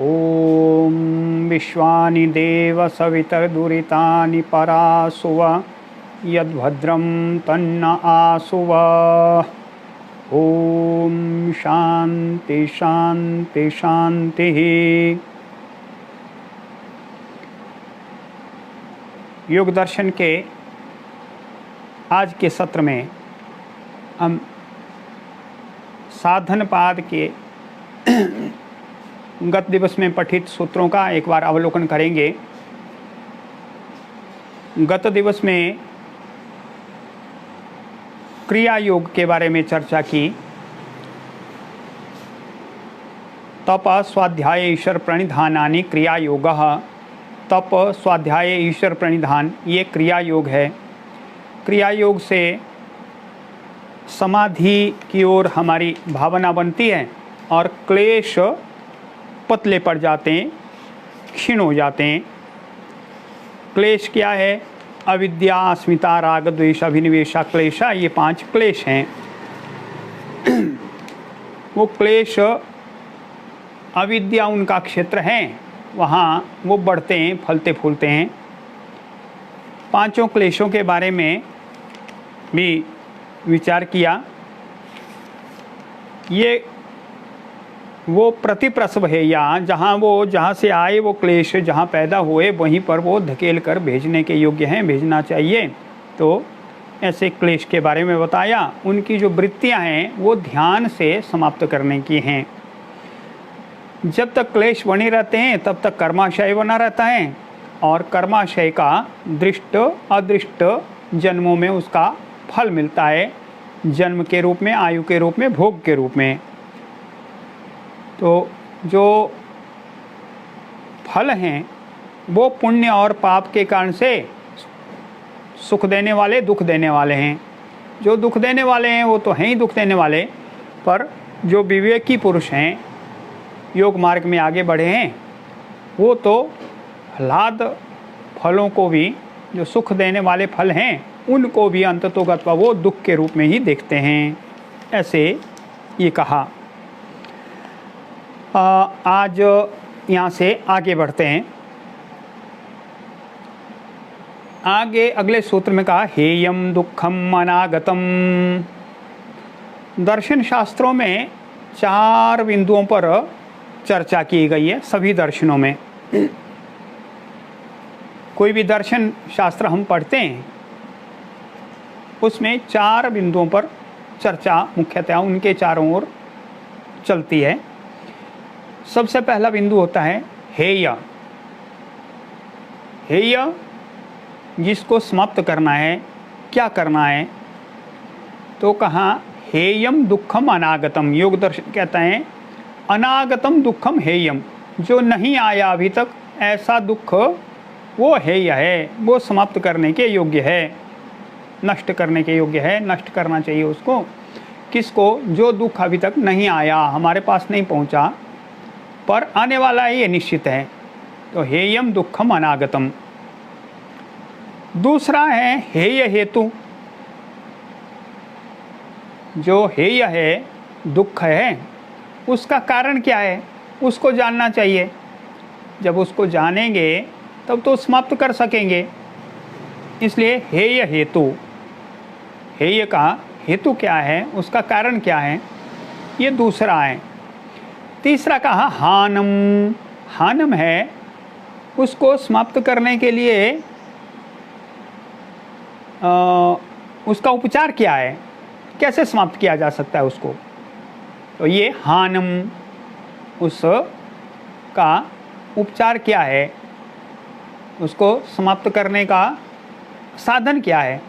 ओम विश्वानि देव सवितर्दुरितानि परासुव यद्भद्रं तन्न आसुव। ओम शांति शांति शांति। योग दर्शन के आज के सत्र में हम साधन पाद के गत दिवस में पठित सूत्रों का एक बार अवलोकन करेंगे। गत दिवस में क्रिया योग के बारे में चर्चा की। तप स्वाध्याय ईश्वर प्रणिधानानि क्रिया योग। तप स्वाध्याय ईश्वर प्रणिधान ये क्रिया योग है। क्रिया योग से समाधि की ओर हमारी भावना बनती है और क्लेश पतले पड़ जाते हैं, क्षीण हो जाते हैं। क्लेश क्या है? अविद्या, अस्मिता, राग, द्वेष, अभिनिवेशा, क्लेशा, ये 5 क्लेश हैं। वो क्लेश अविद्या उनका क्षेत्र है, वहाँ वो बढ़ते हैं, फलते फूलते हैं। 5 क्लेशों के बारे में भी विचार किया। ये वो प्रतिप्रसव है, या जहाँ से आए वो क्लेश, जहाँ पैदा हुए वहीं पर वो धकेल कर भेजने के योग्य हैं, भेजना चाहिए। तो ऐसे क्लेश के बारे में बताया। उनकी जो वृत्तियाँ हैं वो ध्यान से समाप्त करने की हैं। जब तक क्लेश बने रहते हैं तब तक कर्माशय बना रहता है, और कर्माशय का दृष्ट अदृष्ट जन्मों में उसका फल मिलता है, जन्म के रूप में, आयु के रूप में, भोग के रूप में। तो जो फल हैं वो पुण्य और पाप के कारण से सुख देने वाले, दुख देने वाले हैं। जो दुख देने वाले हैं वो तो हैं ही दुख देने वाले, पर जो विवेकी पुरुष हैं, योग मार्ग में आगे बढ़े हैं, वो तो आह्लाद फलों को भी, जो सुख देने वाले फल हैं, उनको भी अंततोगत्वा वो दुख के रूप में ही देखते हैं। ऐसे ये कहा। आज यहाँ से आगे बढ़ते हैं। आगे अगले सूत्र में कहा हेयम दुखम अनागतम। दर्शन शास्त्रों में 4 बिंदुओं पर चर्चा की गई है, सभी दर्शनों में। कोई भी दर्शन शास्त्र हम पढ़ते हैं उसमें 4 बिंदुओं पर चर्चा मुख्यतः उनके चारों ओर चलती है। सबसे पहला बिंदु होता है हेय। हेय जिसको समाप्त करना है, क्या करना है? तो कहा हेयम दुखम अनागतम। योग दर्शन कहता है अनागतम दुखम हेयम, जो नहीं आया अभी तक ऐसा दुख वो हेय है, वो समाप्त करने के योग्य है, नष्ट करने के योग्य है, नष्ट करना चाहिए उसको। किसको? जो दुख अभी तक नहीं आया, हमारे पास नहीं पहुंचा, पर आने वाला है, ये निश्चित है। तो हेयम दुखम अनागतम। दूसरा है हेय हेतु। जो हेय है, दुख है, उसका कारण क्या है उसको जानना चाहिए। जब उसको जानेंगे तब तो समाप्त कर सकेंगे। इसलिए हेय हेतु, हेय का हेतु क्या है, उसका कारण क्या है, ये दूसरा है। तीसरा कहा हानम। हानम है उसको समाप्त करने के लिए उसका उपचार क्या है, कैसे समाप्त किया जा सकता है उसको। तो ये हानम, उसका उपचार क्या है, उसको समाप्त करने का साधन क्या है,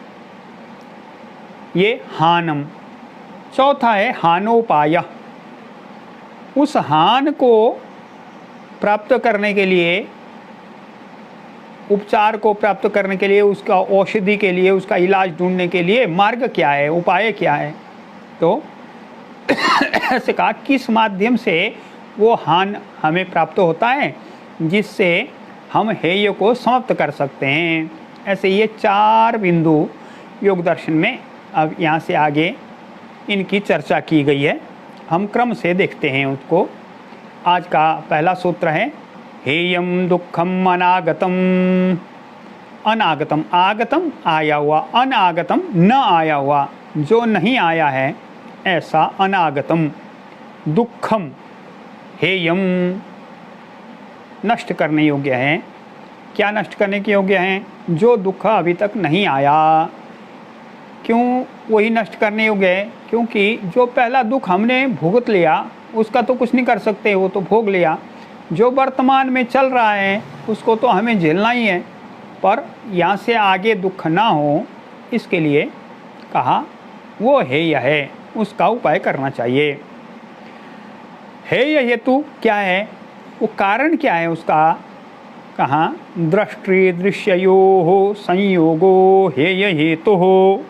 ये हानम। चौथा है हानोपाय। उस हान को प्राप्त करने के लिए, उपचार को प्राप्त करने के लिए, उसका औषधि के लिए, उसका इलाज ढूंढने के लिए मार्ग क्या है, उपाय क्या है। तो ऐसे कहा किस माध्यम से वो हान हमें प्राप्त होता है जिससे हम हेय को समाप्त कर सकते हैं। ऐसे ये 4 बिंदु योग दर्शन में अब यहाँ से आगे इनकी चर्चा की गई है। हम क्रम से देखते हैं उसको। आज का पहला सूत्र है हेयम दुखम अनागतम। अनागतम, आगतम आया हुआ, अनागतम न आया हुआ, जो नहीं आया है ऐसा अनागतम। दुखम हेयम नष्ट करने योग्य है। क्या नष्ट करने के योग्य हैं? जो दुख अभी तक नहीं आया। क्यों वही नष्ट करने योग्य है? क्योंकि जो पहला दुख हमने भुगत लिया उसका तो कुछ नहीं कर सकते, वो तो भोग लिया। जो वर्तमान में चल रहा है उसको तो हमें झेलना ही है, पर यहाँ से आगे दुख ना हो इसके लिए कहा वो हेय है, उसका उपाय करना चाहिए। हेय हेतु क्या है? वो कारण क्या है उसका? कहा दृष्टि दृश्ययोः संयोगो हेय हेतु हो।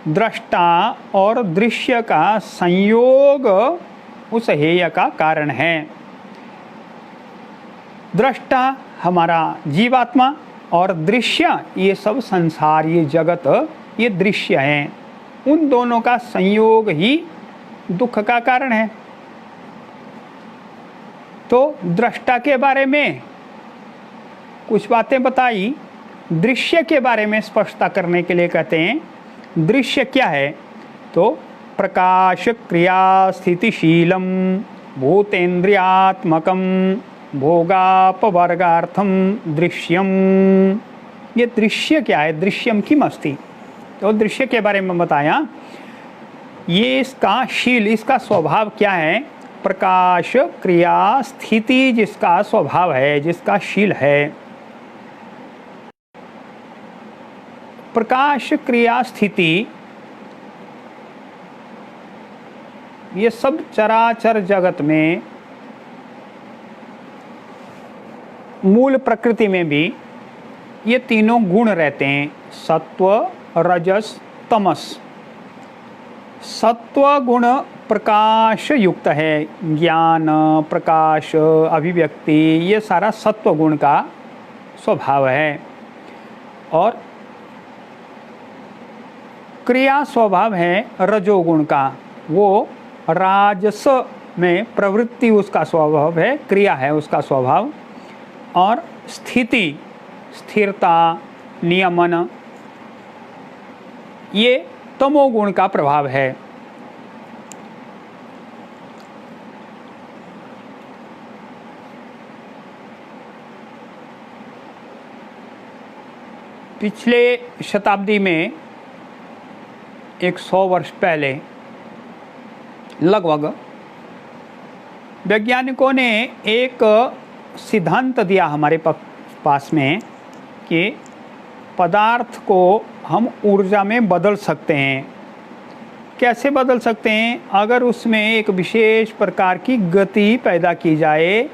दृष्टा और दृश्य का संयोग उस हेय का कारण है। दृष्टा हमारा जीवात्मा और दृश्य ये सब संसार, ये जगत, ये दृश्य हैं। उन दोनों का संयोग ही दुख का कारण है। तो दृष्टा के बारे में कुछ बातें बताई, दृश्य के बारे में स्पष्टता करने के लिए कहते हैं दृश्य क्या है? तो प्रकाश क्रिया स्थितिशीलम भूतेन्द्रियात्मकम भोगापवर्गार्थम दृश्यम। ये दृश्य क्या है? दृश्यम किम अस्ति? तो दृश्य के बारे में बताया, ये इसका शील, इसका स्वभाव क्या है? प्रकाश क्रिया स्थिति जिसका स्वभाव है, जिसका शील है। प्रकाश क्रिया स्थिति ये सब चराचर जगत में, मूल प्रकृति में भी ये तीनों गुण रहते हैं, सत्व रजस तमस। सत्व गुण प्रकाश युक्त है, ज्ञान प्रकाश अभिव्यक्ति ये सारा सत्व गुण का स्वभाव है। और क्रिया स्वभाव है रजोगुण का, वो राजस में प्रवृत्ति उसका स्वभाव है, क्रिया है उसका स्वभाव। और स्थिति स्थिरता नियमन ये तमोगुण का प्रभाव है। पिछले शताब्दी में 100 वर्ष पहले लगभग वैज्ञानिकों ने एक सिद्धांत दिया हमारे पास में कि पदार्थ को हम ऊर्जा में बदल सकते हैं। कैसे बदल सकते हैं? अगर उसमें एक विशेष प्रकार की गति पैदा की जाए,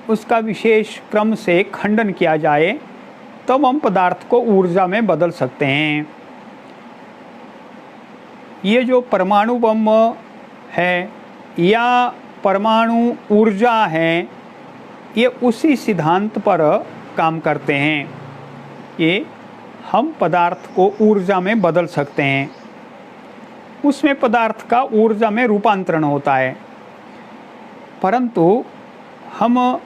उसका विशेष क्रम से खंडन किया जाए, तब हम पदार्थ को ऊर्जा में बदल सकते हैं। ये जो परमाणु बम है या परमाणु ऊर्जा है, ये उसी सिद्धांत पर काम करते हैं कि हम पदार्थ को ऊर्जा में बदल सकते हैं। उसमें पदार्थ का ऊर्जा में रूपांतरण होता है, परंतु हम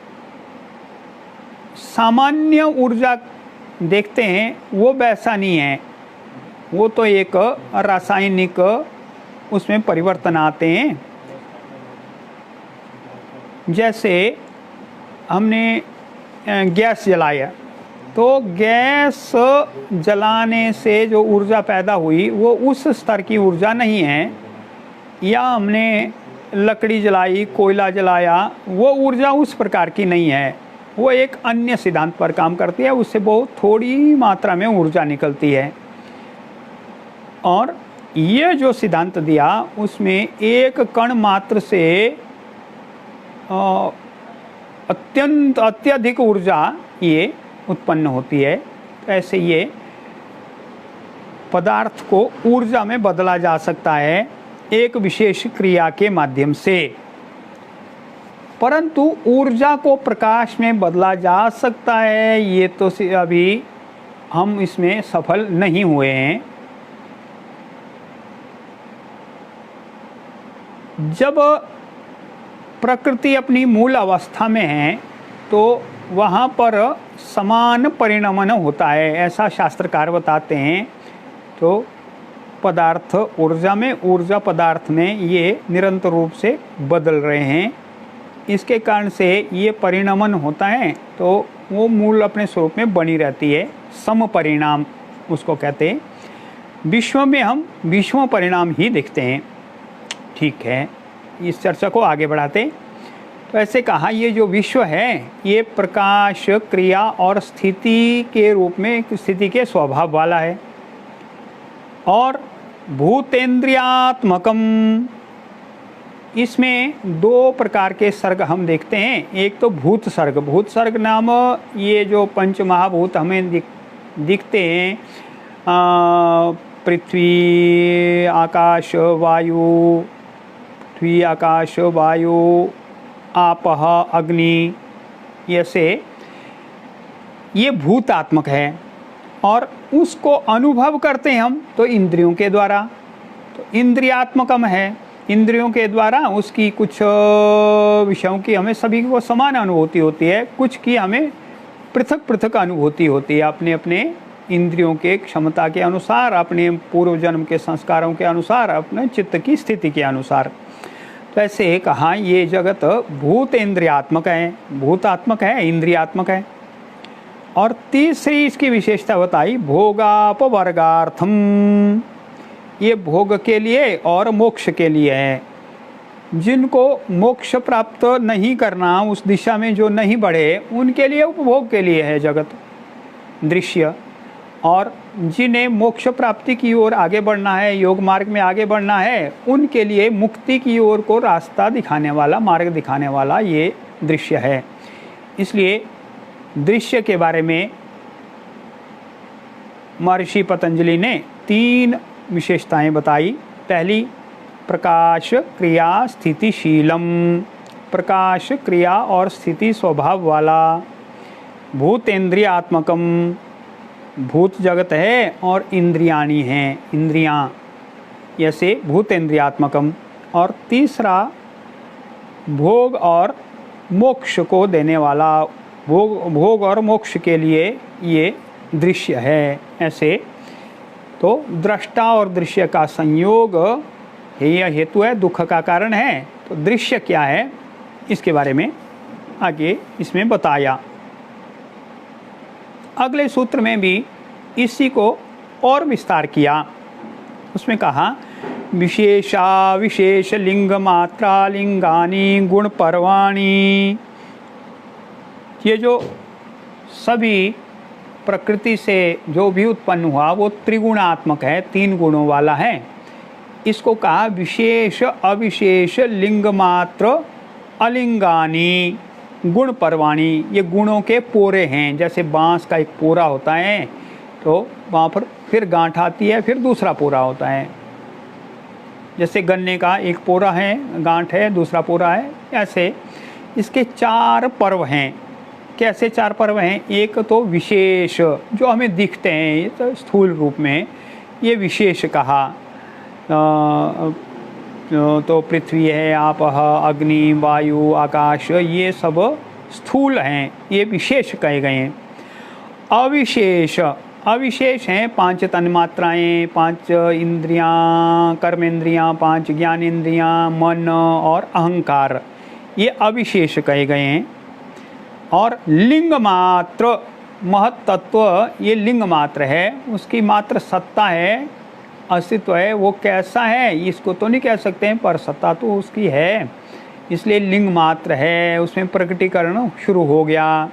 सामान्य ऊर्जा देखते हैं वो वैसा नहीं है। वो तो एक रासायनिक उसमें परिवर्तन आते हैं। जैसे हमने गैस जलाया, तो गैस जलाने से जो ऊर्जा पैदा हुई वो उस स्तर की ऊर्जा नहीं है। या हमने लकड़ी जलाई, कोयला जलाया, वो ऊर्जा उस प्रकार की नहीं है। वो एक अन्य सिद्धांत पर काम करती है, उससे बहुत थोड़ी मात्रा में ऊर्जा निकलती है। और ये जो सिद्धांत दिया उसमें एक कण मात्र से अत्यधिक ऊर्जा ये उत्पन्न होती है। ऐसे ये पदार्थ को ऊर्जा में बदला जा सकता है एक विशेष क्रिया के माध्यम से। परंतु ऊर्जा को प्रकाश में बदला जा सकता है, ये तो अभी हम इसमें सफल नहीं हुए हैं। जब प्रकृति अपनी मूल अवस्था में है तो वहाँ पर समान परिणमन होता है, ऐसा शास्त्रकार बताते हैं। तो पदार्थ ऊर्जा में, ऊर्जा पदार्थ में ये निरंतर रूप से बदल रहे हैं, इसके कारण से ये परिणमन होता है तो वो मूल अपने स्वरूप में बनी रहती है। सम परिणाम उसको कहते हैं। विश्व में हम विश्व परिणाम ही देखते हैं। ठीक है, इस चर्चा को आगे बढ़ाते। तो ऐसे कहा, ये जो विश्व है ये प्रकाश, क्रिया और स्थिति के रूप में, स्थिति के स्वभाव वाला है। और भूतेन्द्रियात्मकम, इसमें दो प्रकार के सर्ग हम देखते हैं। एक तो भूत सर्ग, भूत सर्ग नाम ये जो पंच महाभूत हमें दिखते हैं, पृथ्वी आकाश वायु, पृथ्वी आकाश वायु, आपह अग्नि, ऐसे ये भूतात्मक है। और उसको अनुभव करते हैं हम तो इंद्रियों के द्वारा, तो इंद्रियात्मकम है। इंद्रियों के द्वारा उसकी कुछ विषयों की हमें सभी को समान अनुभूति होती है, कुछ की हमें पृथक पृथक अनुभूति होती है, अपने अपने इंद्रियों के क्षमता के अनुसार, अपने पूर्व जन्म के संस्कारों के अनुसार, अपने चित्त की स्थिति के अनुसार। तो ऐसे कहा ये जगत भूत इंद्रियात्मक है, भूतात्मक है, इंद्रियात्मक है। और तीसरी इसकी विशेषता बताई, भोगापवर्गार्थम, ये भोग के लिए और मोक्ष के लिए है। जिनको मोक्ष प्राप्त नहीं करना, उस दिशा में जो नहीं बढ़े, उनके लिए उपभोग के लिए है जगत, दृश्य। और जिन्हें मोक्ष प्राप्ति की ओर आगे बढ़ना है, योग मार्ग में आगे बढ़ना है, उनके लिए मुक्ति की ओर को रास्ता दिखाने वाला, मार्ग दिखाने वाला ये दृश्य है। इसलिए दृश्य के बारे में महर्षि पतंजलि ने 3 विशेषताएं बताई। पहली, प्रकाश क्रिया स्थितिशीलम, प्रकाश क्रिया और स्थिति स्वभाव वाला। भूतेन्द्रियात्मकम, भूत जगत है और इंद्रियाणी हैं, इंद्रियां, ऐसे भूतेन्द्रियात्मकम। और तीसरा, भोग और मोक्ष को देने वाला, भोग और मोक्ष के लिए ये दृश्य है। ऐसे तो दृष्टा और दृश्य का संयोग हेय हेतु है, दुख का कारण है। तो दृश्य क्या है इसके बारे में आगे इसमें बताया। अगले सूत्र में भी इसी को और विस्तार किया। उसमें कहा, विशेषा विशेष लिंग मात्रा लिंगानी गुण पर्वाणी, ये जो सभी प्रकृति से जो भी उत्पन्न हुआ वो त्रिगुणात्मक है, 3 गुणों वाला है। इसको कहा विशेष अविशेष लिंग मात्र अलिंगानी गुण पर्वाणी, ये गुणों के पोरे हैं। जैसे बांस का एक पोरा होता है तो वहाँ पर फिर गांठ आती है, फिर दूसरा पोरा होता है। जैसे गन्ने का एक पोरा है, गांठ है, दूसरा पोरा है, ऐसे इसके 4 पर्व हैं। कैसे 4 पर्व हैं? एक तो विशेष जो हमें दिखते हैं तो स्थूल रूप में, ये विशेष कहा। तो पृथ्वी है, आपह अग्नि वायु आकाश, ये सब स्थूल हैं, ये विशेष कहे गए हैं। अविशेष, अविशेष हैं 5 तन्मात्राएँ, 5 इंद्रियाँ, कर्मेंद्रियाँ, 5 ज्ञानेंद्रियाँ, मन और अहंकार, ये अविशेष कहे गए हैं। और लिंग मात्र महत्तत्व, ये लिंग मात्र है, उसकी मात्र सत्ता है, अस्तित्व है। वो कैसा है इसको तो नहीं कह सकते हैं, पर सत्ता तो उसकी है, इसलिए लिंग मात्र है। उसमें प्रकटीकरण शुरू हो गया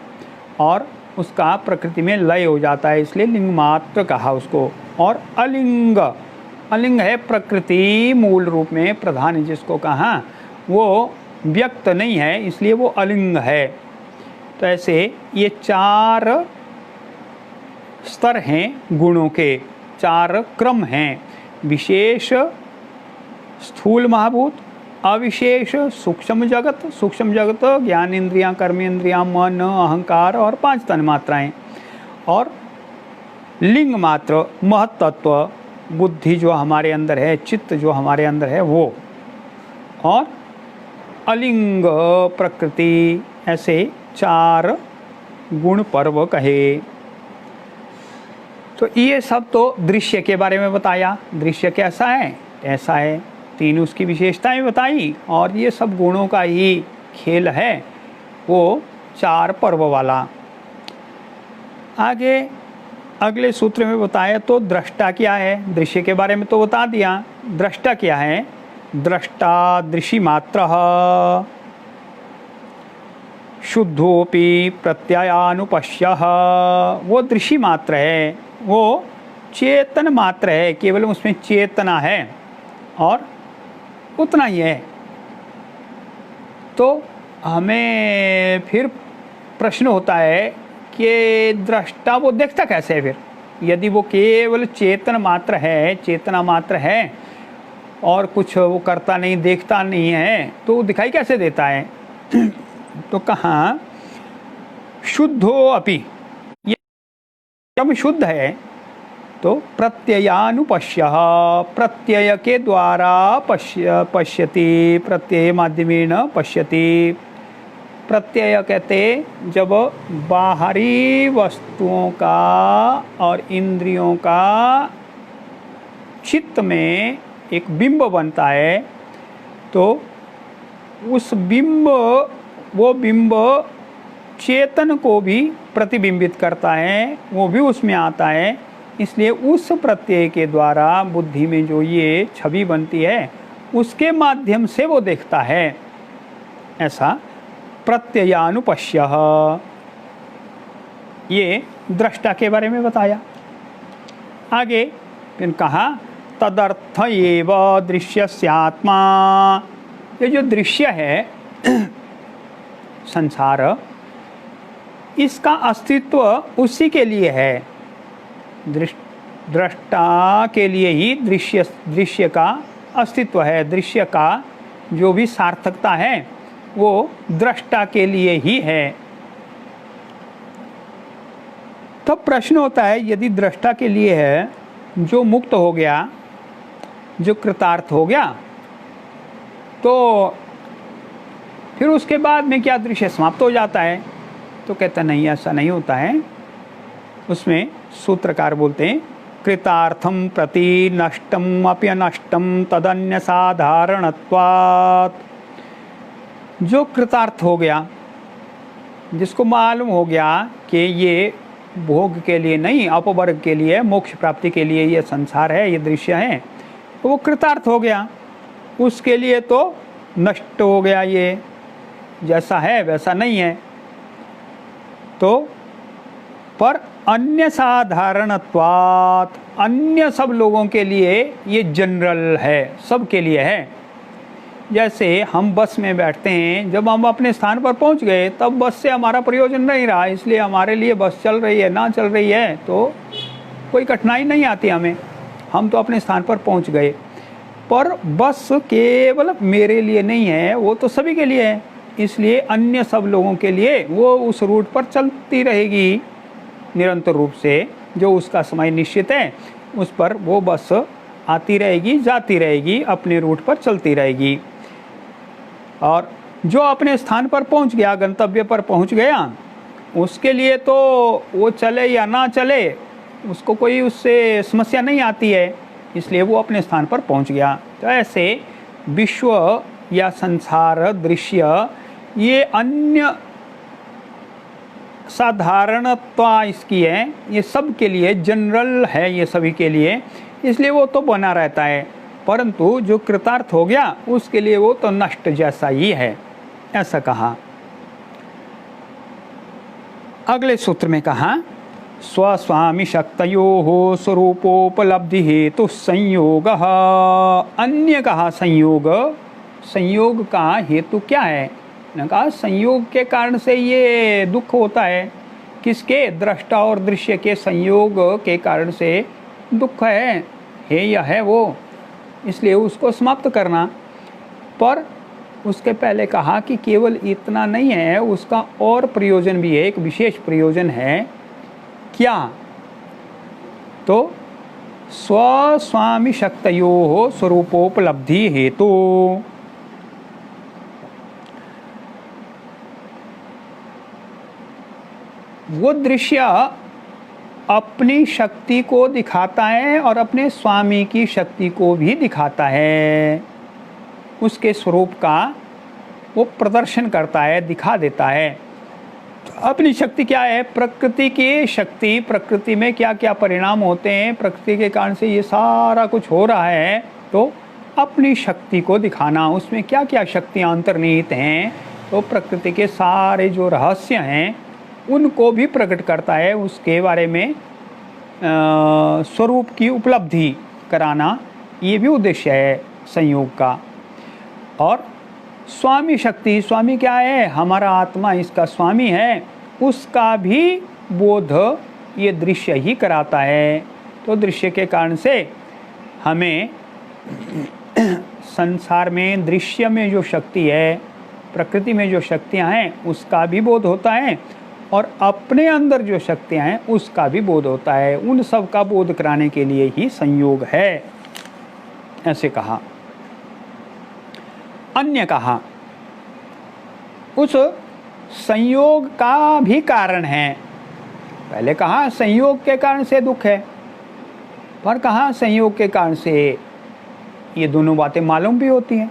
और उसका प्रकृति में लय हो जाता है, इसलिए लिंग मात्र कहा उसको। और अलिंग, अलिंग है प्रकृति मूल रूप में प्रधान, जिसको कहा वो व्यक्त नहीं है, इसलिए वो अलिंग है। तो ऐसे ये 4 स्तर हैं गुणों के, 4 क्रम हैं। विशेष स्थूल महाभूत, अविशेष सूक्ष्म जगत, सूक्ष्म जगत ज्ञान इंद्रियां, कर्म इंद्रियां, मन अहंकार और 5 तन्मात्राएं। और लिंग मात्र महत्तत्व, बुद्धि जो हमारे अंदर है, चित्त जो हमारे अंदर है वो। और अलिंग, प्रकृति, ऐसे 4 गुण पर्व कहे। तो ये सब तो दृश्य के बारे में बताया, दृश्य कैसा है, ऐसा है, 3 उसकी विशेषताएं बताई, और ये सब गुणों का ही खेल है वो 4 पर्व वाला। आगे अगले सूत्र में बताया तो दृष्टा क्या है, दृश्य के बारे में तो बता दिया, दृष्टा क्या है, दृष्टा दृशि मात्र शुद्धोपि प्रत्ययानुपश्य, वो दृशि मात्र है, वो चेतन मात्र है, केवल उसमें चेतना है और उतना ही है। तो हमें फिर प्रश्न होता है कि दृष्टा वो देखता कैसे है फिर, यदि वो केवल चेतन मात्र है, चेतना मात्र है और कुछ वो करता नहीं, देखता नहीं है, तो वो दिखाई कैसे देता है? तो कहाँ शुद्धो अपि, ये जब शुद्ध है तो प्रत्ययानुपश्य, प्रत्यय के द्वारा पश्यति, प्रत्यय माध्यमेन पश्यति। प्रत्यय कहते जब बाहरी वस्तुओं का और इंद्रियों का चित्त में एक बिंब बनता है, तो उस बिंब, वो बिंब चेतन को भी प्रतिबिंबित करता है, वो भी उसमें आता है, इसलिए उस प्रत्यय के द्वारा बुद्धि में जो ये छवि बनती है उसके माध्यम से वो देखता है। ऐसा प्रत्ययानुपश्य, ये दृष्टा के बारे में बताया। आगे फिर कहा तदर्थ एव दृश्यस्यात्मा, ये जो दृश्य है संसार, इसका अस्तित्व उसी के लिए है, दृष्टा के लिए ही दृश्य का अस्तित्व है, दृश्य का जो भी सार्थकता है वो दृष्टा के लिए ही है। तब प्रश्न होता है यदि दृष्टा के लिए है, जो मुक्त हो गया, जो कृतार्थ हो गया, तो फिर उसके बाद में क्या दृश्य समाप्त हो जाता है? तो कहता नहीं, ऐसा नहीं होता है। उसमें सूत्रकार बोलते हैं कृतार्थम प्रति नष्टम अप्यनष्टम तदन्य साधारणत्वात्। जो कृतार्थ हो गया, जिसको मालूम हो गया कि ये भोग के लिए नहीं, अपवर्ग के लिए, मोक्ष प्राप्ति के लिए ये संसार है, ये दृश्य है, तो वो कृतार्थ हो गया, उसके लिए तो नष्ट हो गया, ये जैसा है वैसा नहीं है। तो पर अन्य साधारणत्वात्, अन्य सब लोगों के लिए ये जनरल है, सब के लिए है। जैसे हम बस में बैठते हैं, जब हम अपने स्थान पर पहुंच गए तब बस से हमारा प्रयोजन नहीं रहा, इसलिए हमारे लिए बस चल रही है ना चल रही है तो कोई कठिनाई नहीं आती हमें, हम तो अपने स्थान पर पहुंच गए। पर बस केवल मेरे लिए नहीं है, वो तो सभी के लिए है, इसलिए अन्य सब लोगों के लिए वो उस रूट पर चलती रहेगी निरंतर रूप से, जो उसका समय निश्चित है उस पर वो बस आती रहेगी, जाती रहेगी, अपने रूट पर चलती रहेगी। और जो अपने स्थान पर पहुंच गया, गंतव्य पर पहुंच गया, उसके लिए तो वो चले या ना चले उसको कोई उससे समस्या नहीं आती है, इसलिए वो अपने स्थान पर पहुंच गया। तो ऐसे विश्व या संसार दृश्य ये अन्य साधारणता इसकी है, ये सब के लिए जनरल है, ये सभी के लिए, इसलिए वो तो बना रहता है। परंतु जो कृतार्थ हो गया उसके लिए वो तो नष्ट जैसा ही है, ऐसा कहा। अगले सूत्र में कहा स्वस्वामी शक्तयोः स्वरूपोपलब्धि हेतु संयोग। अन्य कहा संयोग, संयोग का हेतु क्या है? ने कहा संयोग के कारण से ये दुख होता है। किसके? दृष्टा और दृश्य के संयोग के कारण से दुख है, यह है वो, इसलिए उसको समाप्त करना। पर उसके पहले कहा कि केवल इतना नहीं है, उसका और प्रयोजन भी है, एक विशेष प्रयोजन है। क्या? तो स्वस्वामी शक्तयोः स्वरूपोपलब्धि हेतु, वो दृश्य अपनी शक्ति को दिखाता है और अपने स्वामी की शक्ति को भी दिखाता है। उसके स्वरूप का वो प्रदर्शन करता है, दिखा देता है। तो अपनी शक्ति क्या है? प्रकृति की शक्ति, प्रकृति में क्या क्या परिणाम होते हैं, प्रकृति के कारण से ये सारा कुछ हो रहा है। तो अपनी शक्ति को दिखाना, उसमें क्या क्या शक्तियाँ अंतर्निहित हैं, तो प्रकृति के सारे जो रहस्य हैं उनको भी प्रकट करता है। उसके बारे में स्वरूप की उपलब्धि कराना, ये भी उद्देश्य है संयोग का। और स्वामी शक्ति, स्वामी क्या है? हमारा आत्मा इसका स्वामी है, उसका भी बोध ये दृश्य ही कराता है। तो दृश्य के कारण से हमें संसार में, दृश्य में जो शक्ति है, प्रकृति में जो शक्तियाँ हैं उसका भी बोध होता है, और अपने अंदर जो शक्तियाँ हैं उसका भी बोध होता है। उन सब का बोध कराने के लिए ही संयोग है, ऐसे कहा। अन्य कहा, उस संयोग का भी कारण है। पहले कहा संयोग के कारण से दुख है, पर कहा संयोग के कारण से ये दोनों बातें मालूम भी होती हैं।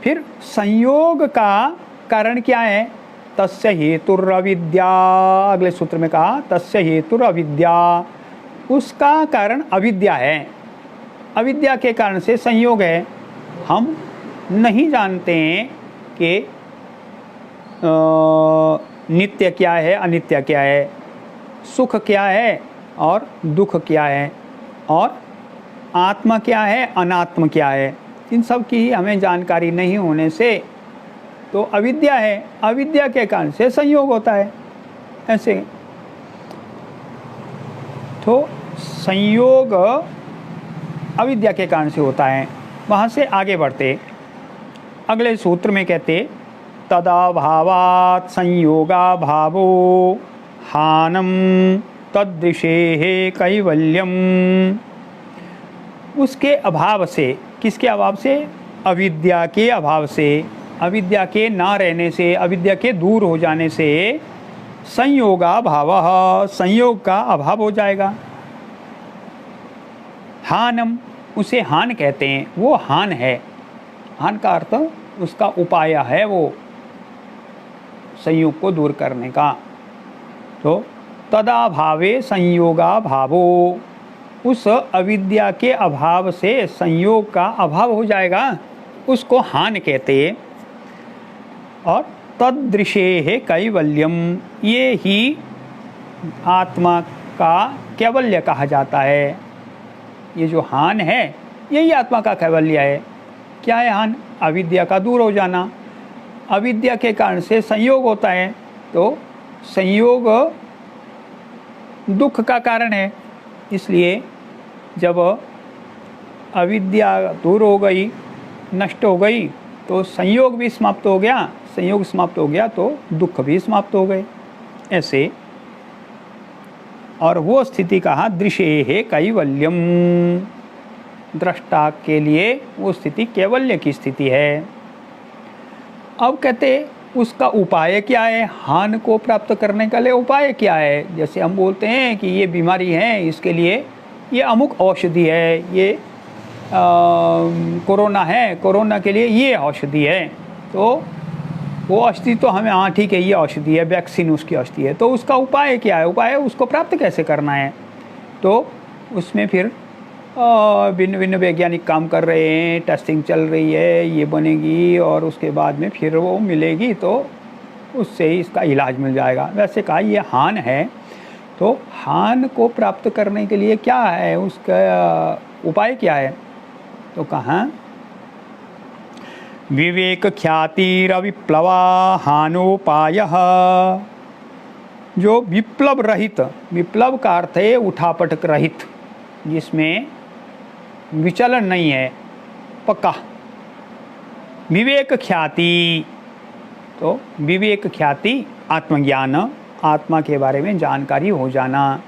फिर संयोग का कारण क्या है? तस्य हेतुर अविद्या। अगले सूत्र में कहा तस्य हेतुर अविद्या, उसका कारण अविद्या है। अविद्या के कारण से संयोग है। हम नहीं जानते हैं कि नित्य क्या है, अनित्य क्या है, सुख क्या है और दुख क्या है, और आत्मा क्या है, अनात्म क्या है। इन सब की हमें जानकारी नहीं होने से तो अविद्या है, अविद्या के कारण से संयोग होता है। ऐसे तो संयोग अविद्या के कारण से होता है। वहाँ से आगे बढ़ते अगले सूत्र में कहते तदा भावात् संयोगा भावो हानम तदृशेः कैवल्यम। उसके अभाव से, किसके अभाव से? अविद्या के अभाव से, अविद्या के ना रहने से, अविद्या के दूर हो जाने से संयोगा भावः, संयोग का अभाव हो जाएगा। हानम, उसे हान कहते हैं, वो हान है। हान का अर्थ उसका उपाय है, वो संयोग को दूर करने का। तो तदा भावे संयोगा भावो, उस अविद्या के अभाव से संयोग का अभाव हो जाएगा, उसको हान कहते हैं। और तदृशेः कैवल्यम, ये ही आत्मा का कैवल्य कहा जाता है। ये जो हान है यही आत्मा का कैवल्य है। क्या है हान? अविद्या का दूर हो जाना। अविद्या के कारण से संयोग होता है, तो संयोग दुख का कारण है। इसलिए जब अविद्या दूर हो गई, नष्ट हो गई, तो संयोग भी समाप्त हो गया। संयोग समाप्त हो गया तो दुख भी समाप्त हो गए, ऐसे। और वो स्थिति कहा दृशेः कैवल्यम, दृष्टा के लिए वो स्थिति कैवल्य की स्थिति है। अब कहते उसका उपाय क्या है? हान को प्राप्त करने का लिए उपाय क्या है? जैसे हम बोलते हैं कि ये बीमारी है, इसके लिए ये अमुक औषधि है, ये कोरोना है, कोरोना के लिए ये औषधि है। तो वो औषधि तो हमें, हाँ ठीक है ये औषधि है, वैक्सीन उसकी औषधि है। तो उसका उपाय क्या है? उपाय उसको प्राप्त कैसे करना है? तो उसमें फिर भिन्न भिन्न वैज्ञानिक काम कर रहे हैं, टेस्टिंग चल रही है, ये बनेगी और उसके बाद में फिर वो मिलेगी, तो उससे ही इसका इलाज मिल जाएगा। वैसे कहा ये हान है, तो हान को प्राप्त करने के लिए क्या है, उसका उपाय क्या है? तो कहा विवेक ख्यातिरविप्लवा हानोपायः। जो विप्लव रहित, विप्लव का अर्थ है उठापटक रहित, जिसमें विचलन नहीं है, पक्का। विवेक ख्याति, तो विवेक ख्याति आत्मज्ञान, आत्मा के बारे में जानकारी हो जाना,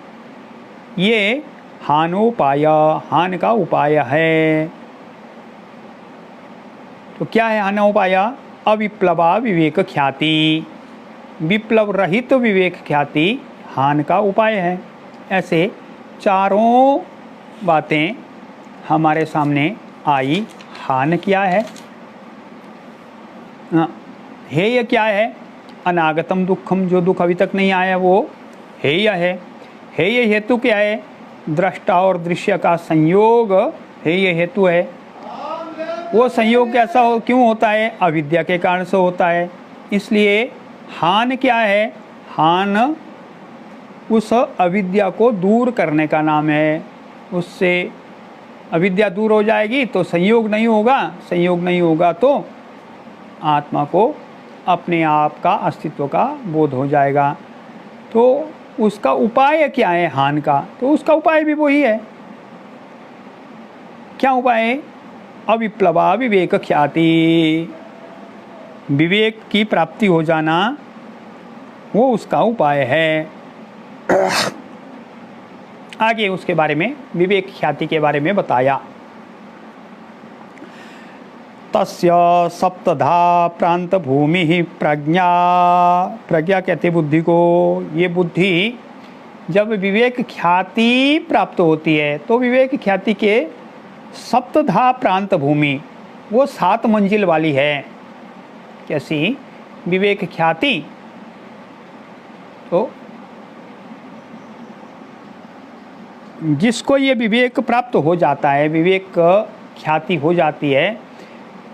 ये हानोपाय, हान का उपाय है। तो क्या है हानोपाय? अविप्लवा विवेक ख्याति। विप्लव रहित विवेक ख्याति हान का उपाय है। ऐसे चारों बातें हमारे सामने आई। हान क्या है? हेय क्या है? अनागतम दुखम, जो दुख अभी तक नहीं आया वो हेय है। हेय हेतु क्या है? दृष्टा और दृश्य का संयोग हेय हेतु है। वो संयोग कैसा क्यों होता है? अविद्या के कारण से होता है। इसलिए हान क्या है? हान उस अविद्या को दूर करने का नाम है। उससे अविद्या दूर हो जाएगी तो संयोग नहीं होगा, संयोग नहीं होगा तो आत्मा को अपने आप का अस्तित्व का बोध हो जाएगा। तो उसका उपाय क्या है हान का? तो उसका उपाय भी वही है। क्या उपाय है? अविप्लवा विवेक ख्याति, विवेक की प्राप्ति हो जाना, वो उसका उपाय है। आगे उसके बारे में, विवेक ख्याति के बारे में बताया। तस्य सप्तधा प्रांत भूमि प्रज्ञा, प्रज्ञा कहते बुद्धि को। ये बुद्धि जब विवेक ख्याति प्राप्त होती है तो विवेक ख्याति के सप्तधा प्रांत भूमि, वो 7 मंजिल वाली है। कैसी? विवेक ख्याति तो जिसको ये विवेक प्राप्त हो जाता है, विवेक ख्याति हो जाती है,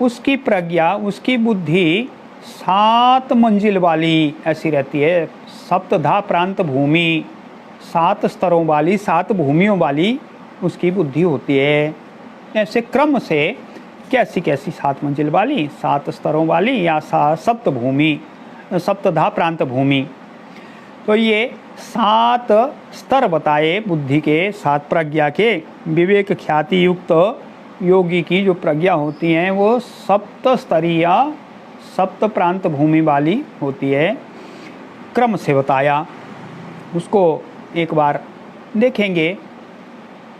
उसकी प्रज्ञा, उसकी बुद्धि 7 मंजिल वाली ऐसी रहती है। सप्तधा प्रांत भूमि, 7 स्तरों वाली, 7 भूमियों वाली उसकी बुद्धि होती है। ऐसे क्रम से कैसी कैसी 7 मंजिल वाली, 7 स्तरों वाली या 7 भूमि, सप्तधा प्रांत भूमि। तो ये 7 स्तर बताए बुद्धि के, 7 प्रज्ञा के। विवेक ख्याति युक्त योगी की जो प्रज्ञा होती हैं वो 7 स्तरीय, 7 प्रांत भूमि वाली होती है। क्रम से बताया, उसको एक बार देखेंगे।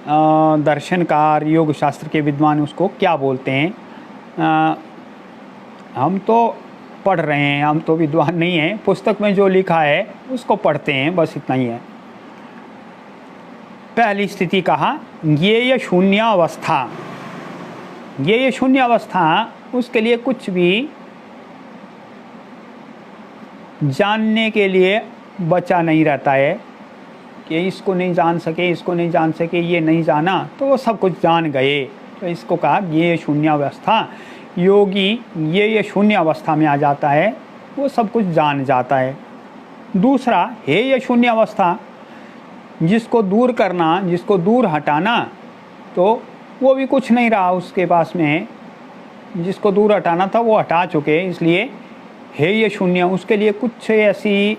दर्शनकार, योग शास्त्र के विद्वान उसको क्या बोलते हैं। हम तो पढ़ रहे हैं, हम तो विद्वान नहीं हैं। पुस्तक में जो लिखा है उसको पढ़ते हैं, बस इतना ही है। पहली स्थिति कहा ज्ञेय शून्य अवस्था। ज्ञेय शून्य अवस्था, उसके लिए कुछ भी जानने के लिए बचा नहीं रहता है कि इसको नहीं जान सके, इसको नहीं जान सके, ये नहीं जाना तो वो सब कुछ जान गए। तो इसको कहा ज्ञेय शून्य अवस्था। योगी ये शून्य अवस्था में आ जाता है, वो सब कुछ जान जाता है। दूसरा हेय शून्य अवस्था, जिसको दूर करना, जिसको दूर हटाना, तो वो भी कुछ नहीं रहा उसके पास में। जिसको दूर हटाना था वो हटा चुके, इसलिए हेय शून्य, उसके लिए कुछ ऐसी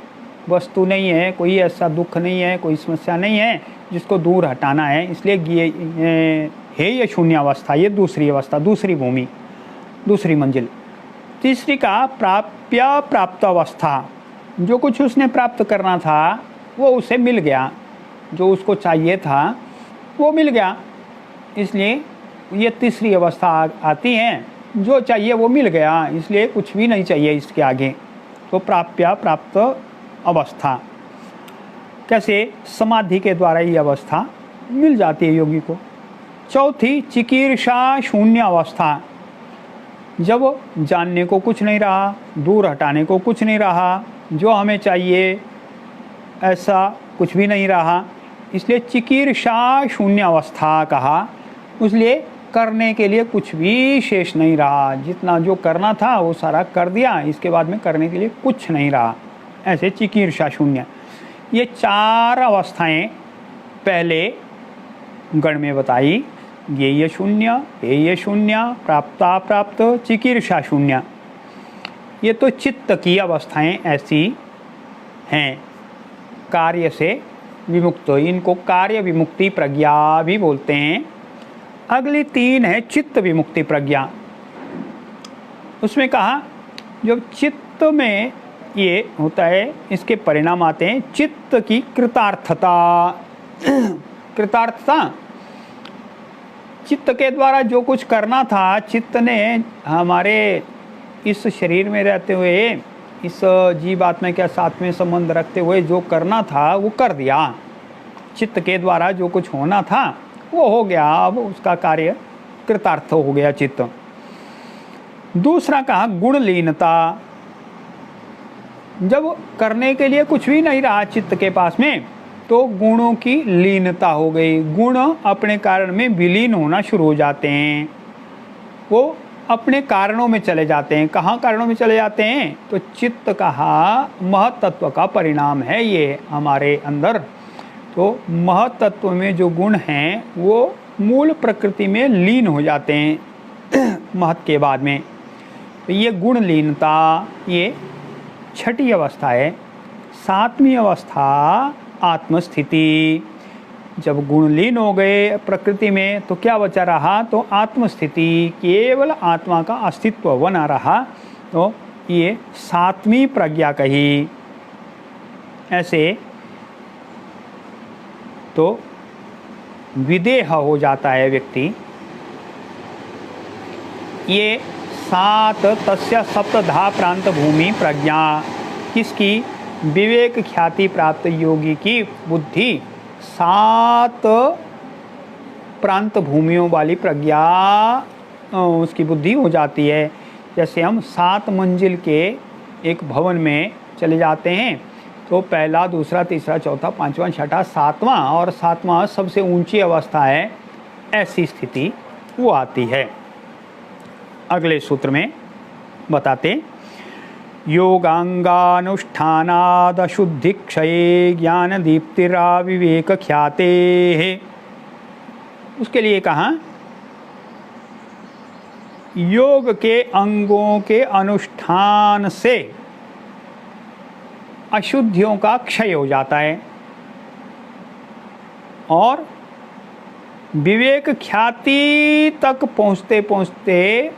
वस्तु नहीं है, कोई ऐसा दुख नहीं है, कोई समस्या नहीं है जिसको दूर हटाना है। इसलिए हेय शून्य अवस्था, ये दूसरी अवस्था, दूसरी भूमि, दूसरी मंजिल। तीसरी का प्राप्त अवस्था, जो कुछ उसने प्राप्त करना था वो उसे मिल गया, जो उसको चाहिए था वो मिल गया। इसलिए ये तीसरी अवस्था आती है, जो चाहिए वो मिल गया, इसलिए कुछ भी नहीं चाहिए इसके आगे। तो प्राप्त अवस्था, कैसे? समाधि के द्वारा ये अवस्था मिल जाती है योगी को। चौथी चिकीर्षा शून्य अवस्था, जब जानने को कुछ नहीं रहा, दूर हटाने को कुछ नहीं रहा, जो हमें चाहिए ऐसा कुछ भी नहीं रहा, इसलिए चिकीर्षा शून्य अवस्था कहा। इसलिए करने के लिए कुछ भी शेष नहीं रहा, जितना जो करना था वो सारा कर दिया, इसके बाद में करने के लिए कुछ नहीं रहा। ऐसे चिकीर्षा शून्य। ये 4 अवस्थाएं पहले गण में बताई, ज्ञेय शून्य, हेय शून्य, प्राप्त, चिकीर्षा शून्य। ये तो चित्त की अवस्थाएं ऐसी हैं, कार्य से विमुक्त, इनको कार्य विमुक्ति प्रज्ञा भी बोलते हैं। अगली 3 है चित्त विमुक्ति प्रज्ञा। उसमें कहा जब चित्त में ये होता है, इसके परिणाम आते हैं चित्त की कृतार्थता। कृतार्थता, चित्त के द्वारा जो कुछ करना था, चित्त ने हमारे इस शरीर में रहते हुए इस जीवात्मा के साथ में संबंध रखते हुए जो करना था वो कर दिया, चित्त के द्वारा जो कुछ होना था वो हो गया, अब उसका कार्य कृतार्थ हो गया चित्त। दूसरा कहा गुणलीनता, जब करने के लिए कुछ भी नहीं रहा चित्त के पास में तो गुणों की लीनता हो गई, गुण अपने कारण में विलीन होना शुरू हो जाते हैं, वो अपने कारणों में चले जाते हैं। कहाँ कारणों में चले जाते हैं? तो चित्त कहा महतत्व का परिणाम है ये हमारे अंदर। तो महतत्व में जो गुण हैं वो मूल प्रकृति में लीन हो जाते हैं महत के बाद में। तो ये गुण लीनता ये छठी अवस्था है। सातवीं अवस्था आत्मस्थिति, जब गुण लीन हो गए प्रकृति में तो क्या बचा रहा? तो आत्मस्थिति, केवल आत्मा का अस्तित्व बना रहा। तो ये सातवीं प्रज्ञा कही। ऐसे तो विदेह हो जाता है व्यक्ति। ये सात तस्य सप्तधा प्रांत भूमि प्रज्ञा, किसकी? विवेक ख्याति प्राप्त योगी की बुद्धि सात प्रांत भूमियों वाली प्रज्ञा उसकी बुद्धि हो जाती है। जैसे हम 7 मंजिल के एक भवन में चले जाते हैं तो पहला, दूसरा, तीसरा, चौथा, पांचवा, छठा, सातवां, और सातवां सबसे ऊंची अवस्था है, ऐसी स्थिति वो आती है। अगले सूत्र में बताते योगांगानुष्ठानाद अशुद्धि क्षये ज्ञान दीप्तिरा विवेक ख्याते। उसके लिए कहा योग के अंगों के अनुष्ठान से अशुद्धियों का क्षय हो जाता है और विवेक ख्याति तक पहुँचते पहुँचते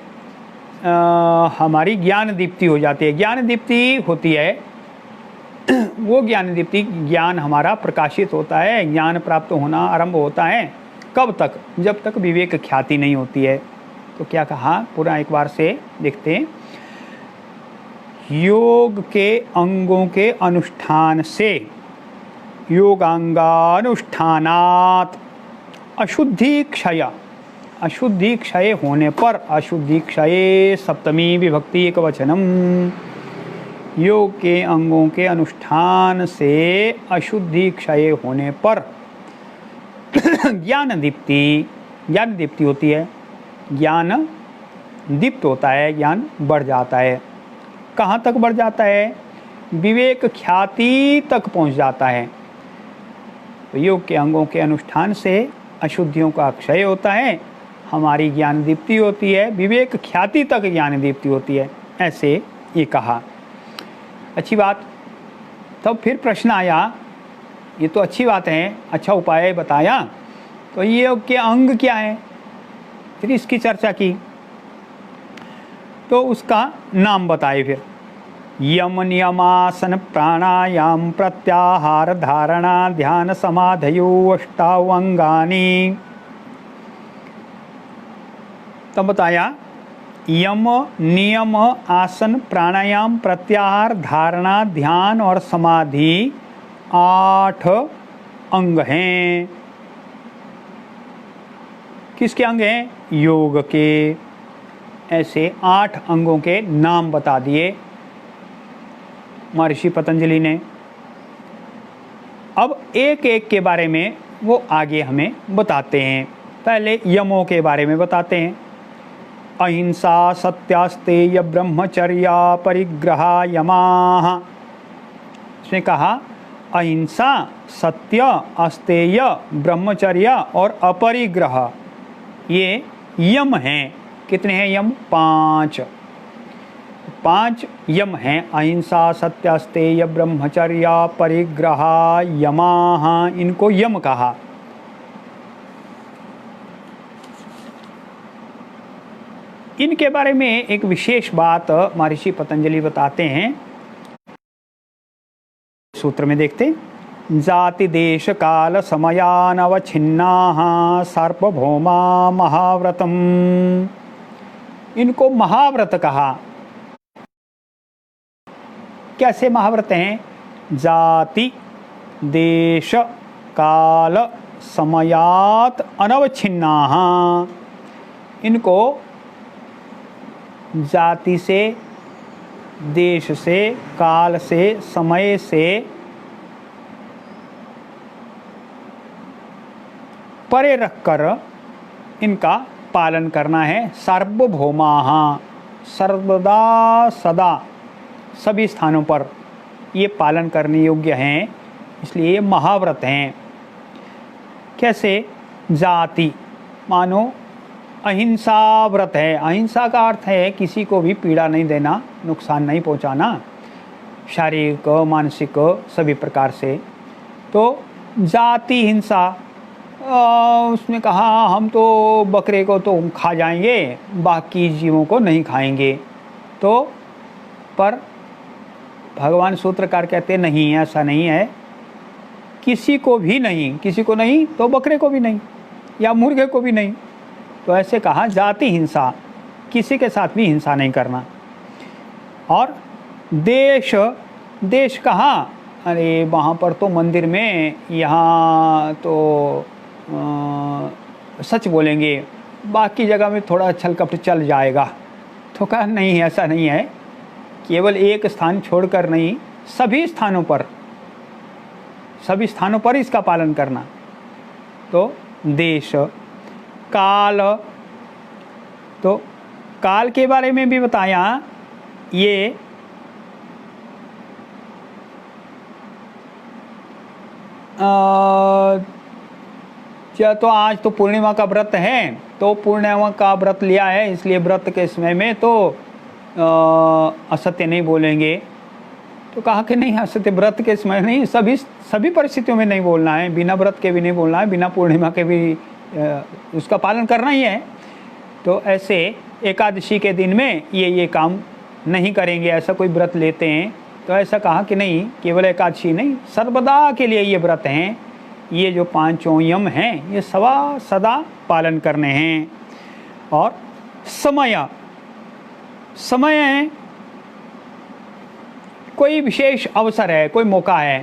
हमारी ज्ञान दीप्ति हो जाती है। ज्ञान दीप्ति होती है वो ज्ञान दीप्ति, ज्ञान हमारा प्रकाशित होता है, ज्ञान प्राप्त होना आरंभ होता है। कब तक? जब तक विवेक ख्याति नहीं होती है। तो क्या कहा पूरा एक बार से देखते हैं। योग के अंगों के अनुष्ठान से, योगांगानुष्ठानात् अशुद्धि क्षय, अशुद्धि क्षय होने पर, अशुद्धि क्षय सप्तमी विभक्ति एक वचनम, योग के अंगों के अनुष्ठान से अशुद्धि क्षय होने पर ज्ञान दीप्ति, ज्ञान दीप्ति होती है, ज्ञान दीप्त होता है, ज्ञान बढ़ जाता है। कहाँ तक बढ़ जाता है? विवेक ख्याति तक पहुँच जाता है। तो योग के अंगों के अनुष्ठान से अशुद्धियों का क्षय होता है, हमारी ज्ञान दीप्ति होती है, विवेक ख्याति तक ज्ञान दीप्ति होती है, ऐसे ये कहा। अच्छी बात। तब फिर प्रश्न आया, ये तो अच्छी बात है, अच्छा उपाय बताया, तो ये योग के अंग क्या है? फिर इसकी चर्चा की तो उसका नाम बताए। फिर यम नियमासन प्राणायाम प्रत्याहार धारणा ध्यान समाधयो अष्टाव अंगानी। तब बताया यम नियम आसन प्राणायाम प्रत्याहार धारणा ध्यान और समाधि 8 अंग हैं। किसके अंग हैं? योग के। ऐसे 8 अंगों के नाम बता दिए महर्षि पतंजलि ने। अब एक एक के बारे में वो आगे हमें बताते हैं। पहले यमों के बारे में बताते हैं। अहिंसा सत्यास्तेय ब्रह्मचर्या परिग्रहा यमाः। इसमें कहा अहिंसा, सत्य, अस्तेय, ब्रह्मचर्य और अपरिग्रह, ये यम हैं। कितने हैं यम? 5। 5 यम हैं। अहिंसा सत्य अस्तेय ब्रह्मचर्य परिग्रह यमाः, इनको यम कहा। इनके बारे में एक विशेष बात महर्षि पतंजलि बताते हैं। सूत्र में देखते, जाति देश काल समयानवच्छिन्नाः सार्वभौमा महाव्रतम। इनको महाव्रत कहा। कैसे महाव्रत हैं? जाति देश काल समयात अनवच्छिन्नाः। इनको जाति से, देश से, काल से, समय से परे रखकर इनका पालन करना है। सार्वभौमाः, सर्वदा सदा सभी स्थानों पर ये पालन करने योग्य हैं, इसलिए ये महाव्रत हैं। कैसे? जाति, मानो अहिंसा व्रत है। अहिंसा का अर्थ है किसी को भी पीड़ा नहीं देना, नुकसान नहीं पहुंचाना, शारीरिक मानसिक सभी प्रकार से। तो जाति हिंसा, उसने कहा हम तो बकरे को तो खा जाएंगे, बाकी जीवों को नहीं खाएंगे। तो पर भगवान सूत्रकार कहते नहीं, ऐसा नहीं है। किसी को भी नहीं, किसी को नहीं तो बकरे को भी नहीं या मुर्गे को भी नहीं। तो ऐसे कहा जाति हिंसा, किसी के साथ भी हिंसा नहीं करना। और देश, देश कहा? अरे वहाँ पर तो मंदिर में, यहाँ तो सच बोलेंगे, बाकी जगह में थोड़ा छल कपट चल जाएगा। तो कहा नहीं, ऐसा नहीं है। केवल एक स्थान छोड़कर नहीं, सभी स्थानों पर, सभी स्थानों पर इसका पालन करना। तो देश, काल, तो काल के बारे में भी बताया। ये तो आज तो पूर्णिमा का व्रत है, तो पूर्णिमा का व्रत लिया है, इसलिए व्रत के समय में तो असत्य नहीं बोलेंगे। तो कहा कि नहीं, असत्य व्रत के समय नहीं, सभी परिस्थितियों में नहीं बोलना है, बिना व्रत के भी नहीं बोलना है, बिना पूर्णिमा के भी उसका पालन करना ही है। तो ऐसे एकादशी के दिन में ये काम नहीं करेंगे, ऐसा कोई व्रत लेते हैं। तो ऐसा कहा कि नहीं, केवल एकादशी नहीं, सर्वदा के लिए ये व्रत हैं। ये जो पांचों यम हैं ये सदा पालन करने हैं। और समय, समय है कोई विशेष अवसर है, कोई मौका है,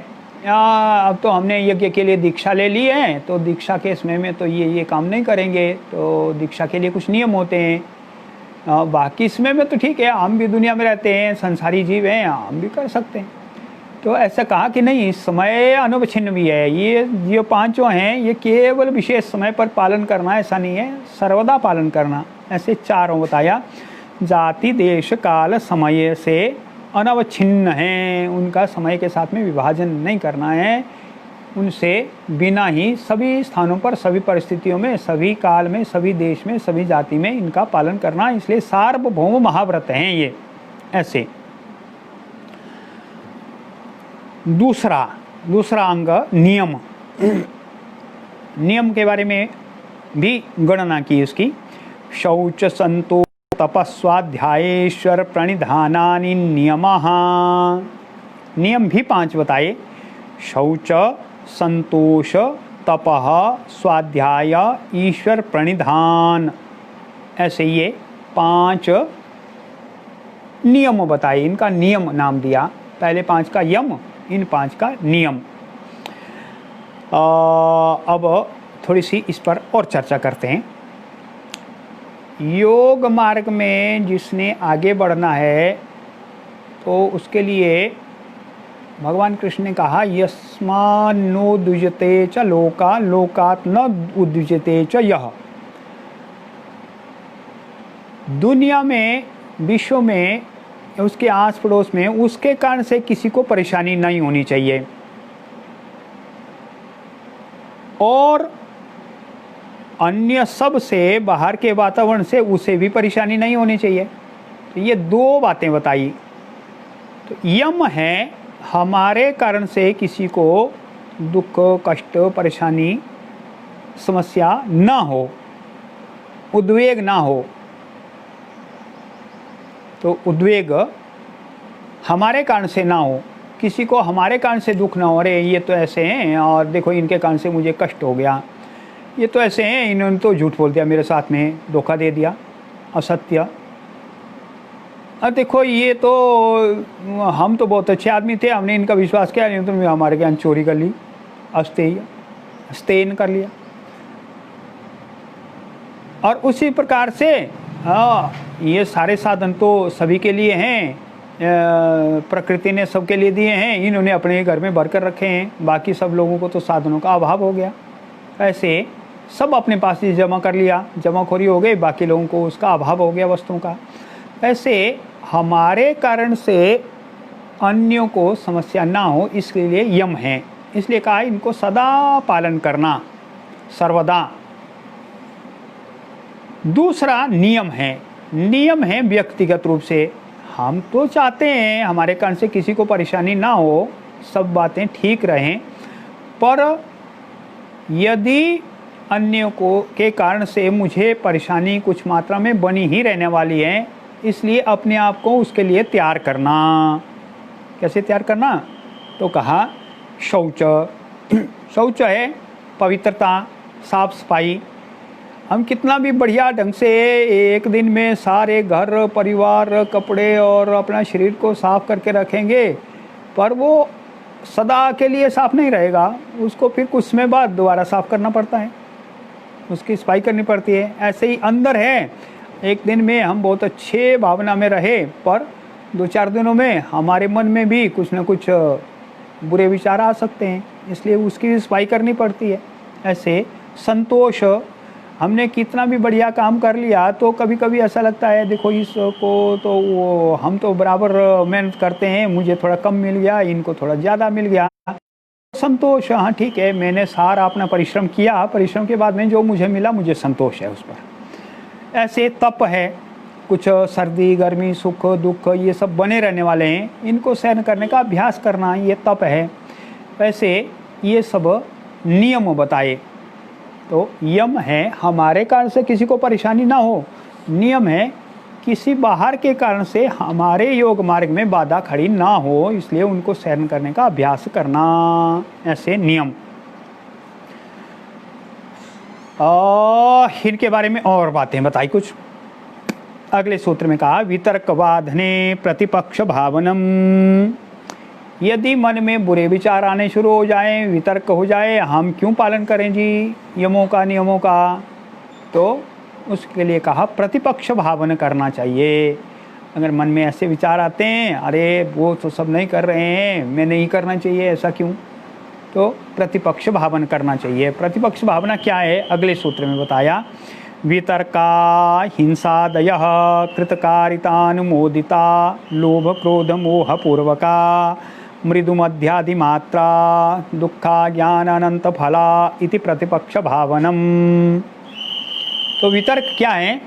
या अब तो हमने यज्ञ के लिए दीक्षा ले ली है, तो दीक्षा के समय में तो ये काम नहीं करेंगे। तो दीक्षा के लिए कुछ नियम होते हैं। बाकी समय में तो ठीक है, हम भी दुनिया में रहते हैं, संसारी जीव हैं, हम भी कर सकते हैं। तो ऐसा कहा कि नहीं, समय अनवच्छिन्न भी है। ये पांचों हैं, ये केवल विशेष समय पर पालन करना ऐसा नहीं है, सर्वदा पालन करना। ऐसे चारों बताया। जाति देश काल समय से अनवच्छिन्न हैं, उनका समय के साथ में विभाजन नहीं करना है। उनसे बिना ही सभी स्थानों पर, सभी परिस्थितियों में, सभी काल में, सभी देश में, सभी जाति में इनका पालन करना, इसलिए सार्वभौम महाव्रत हैं ये। ऐसे दूसरा अंग नियम। नियम के बारे में भी गणना की उसकी। शौच संतो तपस्वाध्यायेश्वर प्रणिधानानि नियमः। नियम भी 5 बताए। शौच, संतोष, तपः, स्वाध्याय, ईश्वर प्रणिधान, ऐसे ये 5 नियम बताए। इनका नियम नाम दिया, पहले 5 का यम, इन 5 का नियम। अब थोड़ी सी इस पर और चर्चा करते हैं। योग मार्ग में जिसने आगे बढ़ना है तो उसके लिए भगवान कृष्ण ने कहा, यस्मान्नो द्विजते च लोका लोकात् न उद्विजते च यः। दुनिया में, विश्व में, उसके आस पड़ोस में उसके कारण से किसी को परेशानी नहीं होनी चाहिए, और अन्य सब से, बाहर के वातावरण से उसे भी परेशानी नहीं होनी चाहिए। तो ये 2 बातें बताई। तो यम है, हमारे कारण से किसी को दुख, कष्ट, परेशानी, समस्या ना हो, उद्वेग ना हो। तो उद्वेग हमारे कारण से ना हो, किसी को हमारे कारण से दुख ना हो, अरे ये तो ऐसे हैं और देखो इनके कारण से मुझे कष्ट हो गया, ये तो ऐसे हैं, इन्होंने तो झूठ बोल दिया मेरे साथ में, धोखा दे दिया, असत्य, अब देखो ये तो हम तो बहुत अच्छे आदमी थे, हमने इनका विश्वास किया, नहीं तो हमारे ज्ञान चोरी कर ली, अस्तेन कर लिया। और उसी प्रकार से ये सारे साधन तो सभी के लिए हैं, प्रकृति ने सबके लिए दिए हैं, इन्होंने अपने घर में भर कर रखे हैं, बाकी सब लोगों को तो साधनों का अभाव हो गया। ऐसे सब अपने पास ही जमा कर लिया, जमाखोरी हो गई, बाकी लोगों को उसका अभाव हो गया वस्तुओं का। ऐसे हमारे कारण से अन्यों को समस्या ना हो, इसके लिए यम है, इसलिए कहा इनको सदा पालन करना, सर्वदा। दूसरा नियम है, नियम है व्यक्तिगत रूप से। हम तो चाहते हैं हमारे कारण से किसी को परेशानी ना हो, सब बातें ठीक रहें, पर यदि अन्यों को के कारण से मुझे परेशानी कुछ मात्रा में बनी ही रहने वाली है, इसलिए अपने आप को उसके लिए तैयार करना। कैसे तैयार करना? तो कहा शौच। शौच है पवित्रता, साफ सफाई। हम कितना भी बढ़िया ढंग से एक दिन में सारे घर परिवार कपड़े और अपना शरीर को साफ करके रखेंगे, पर वो सदा के लिए साफ नहीं रहेगा, उसको फिर कुछ समय बाद दोबारा साफ करना पड़ता है, उसकी सफाई करनी पड़ती है। ऐसे ही अंदर है, एक दिन में हम बहुत अच्छे भावना में रहे, पर 2-4 दिनों में हमारे मन में भी कुछ न कुछ बुरे विचार आ सकते हैं, इसलिए उसकी भी सफाई करनी पड़ती है। ऐसे संतोष, हमने कितना भी बढ़िया काम कर लिया तो कभी कभी ऐसा लगता है देखो इसको तो वो हम तो बराबर मेहनत करते हैं, मुझे थोड़ा कम मिल गया, इनको थोड़ा ज़्यादा मिल गया। संतोष, हाँ ठीक है, मैंने सारा अपना परिश्रम किया, परिश्रम के बाद में जो मुझे मिला मुझे संतोष है उस पर। ऐसे तप है, कुछ सर्दी गर्मी सुख दुख ये सब बने रहने वाले हैं, इनको सहन करने का अभ्यास करना, ये तप है। वैसे ये सब नियम बताए। तो यम है हमारे कारण से किसी को परेशानी ना हो, नियम है किसी बाहर के कारण से हमारे योग मार्ग में बाधा खड़ी ना हो, इसलिए उनको सहन करने का अभ्यास करना। ऐसे नियम। इनके बारे में और बातें बताई कुछ। अगले सूत्र में कहा वितर्कवाधने प्रतिपक्ष भावनम। यदि मन में बुरे विचार आने शुरू हो जाएं, वितर्क हो जाए, हम क्यों पालन करें जी यमों का नियमों का, तो उसके लिए कहा प्रतिपक्ष भावना करना चाहिए। अगर मन में ऐसे विचार आते हैं, अरे वो तो सब नहीं कर रहे हैं, मैं नहीं करना चाहिए, ऐसा क्यों, तो प्रतिपक्ष भावना करना चाहिए। प्रतिपक्ष भावना क्या है? अगले सूत्र में बताया वितर्का हिंसादय कृतकारितानुमोदिता लोभ क्रोध मोह पूर्वका मृदुमध्यादिमात्रा दुःखा ज्ञान अनंत फला इति प्रतिपक्ष भावनम। तो वितर्क क्या है?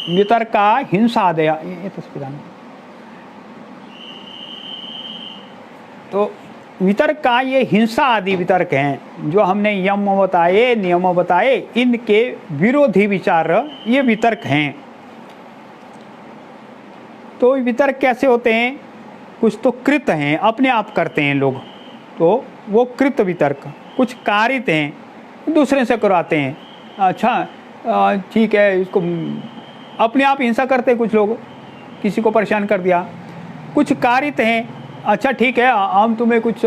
वितर्का हिंसादय, ये तस्वीर तो वितर्क का ये हिंसा आदि वितर्क हैं, जो हमने यम बताए नियम बताए, इनके विरोधी विचार ये वितर्क हैं। तो वितर्क कैसे होते हैं? कुछ तो कृत हैं, अपने आप करते हैं लोग, तो वो कृत वितर्क। कुछ कारित हैं, दूसरे से करवाते हैं। अच्छा ठीक है, इसको अपने आप हिंसा करते हैं कुछ लोग, किसी को परेशान कर दिया। कुछ कारित हैं, अच्छा ठीक है हम तुम्हें कुछ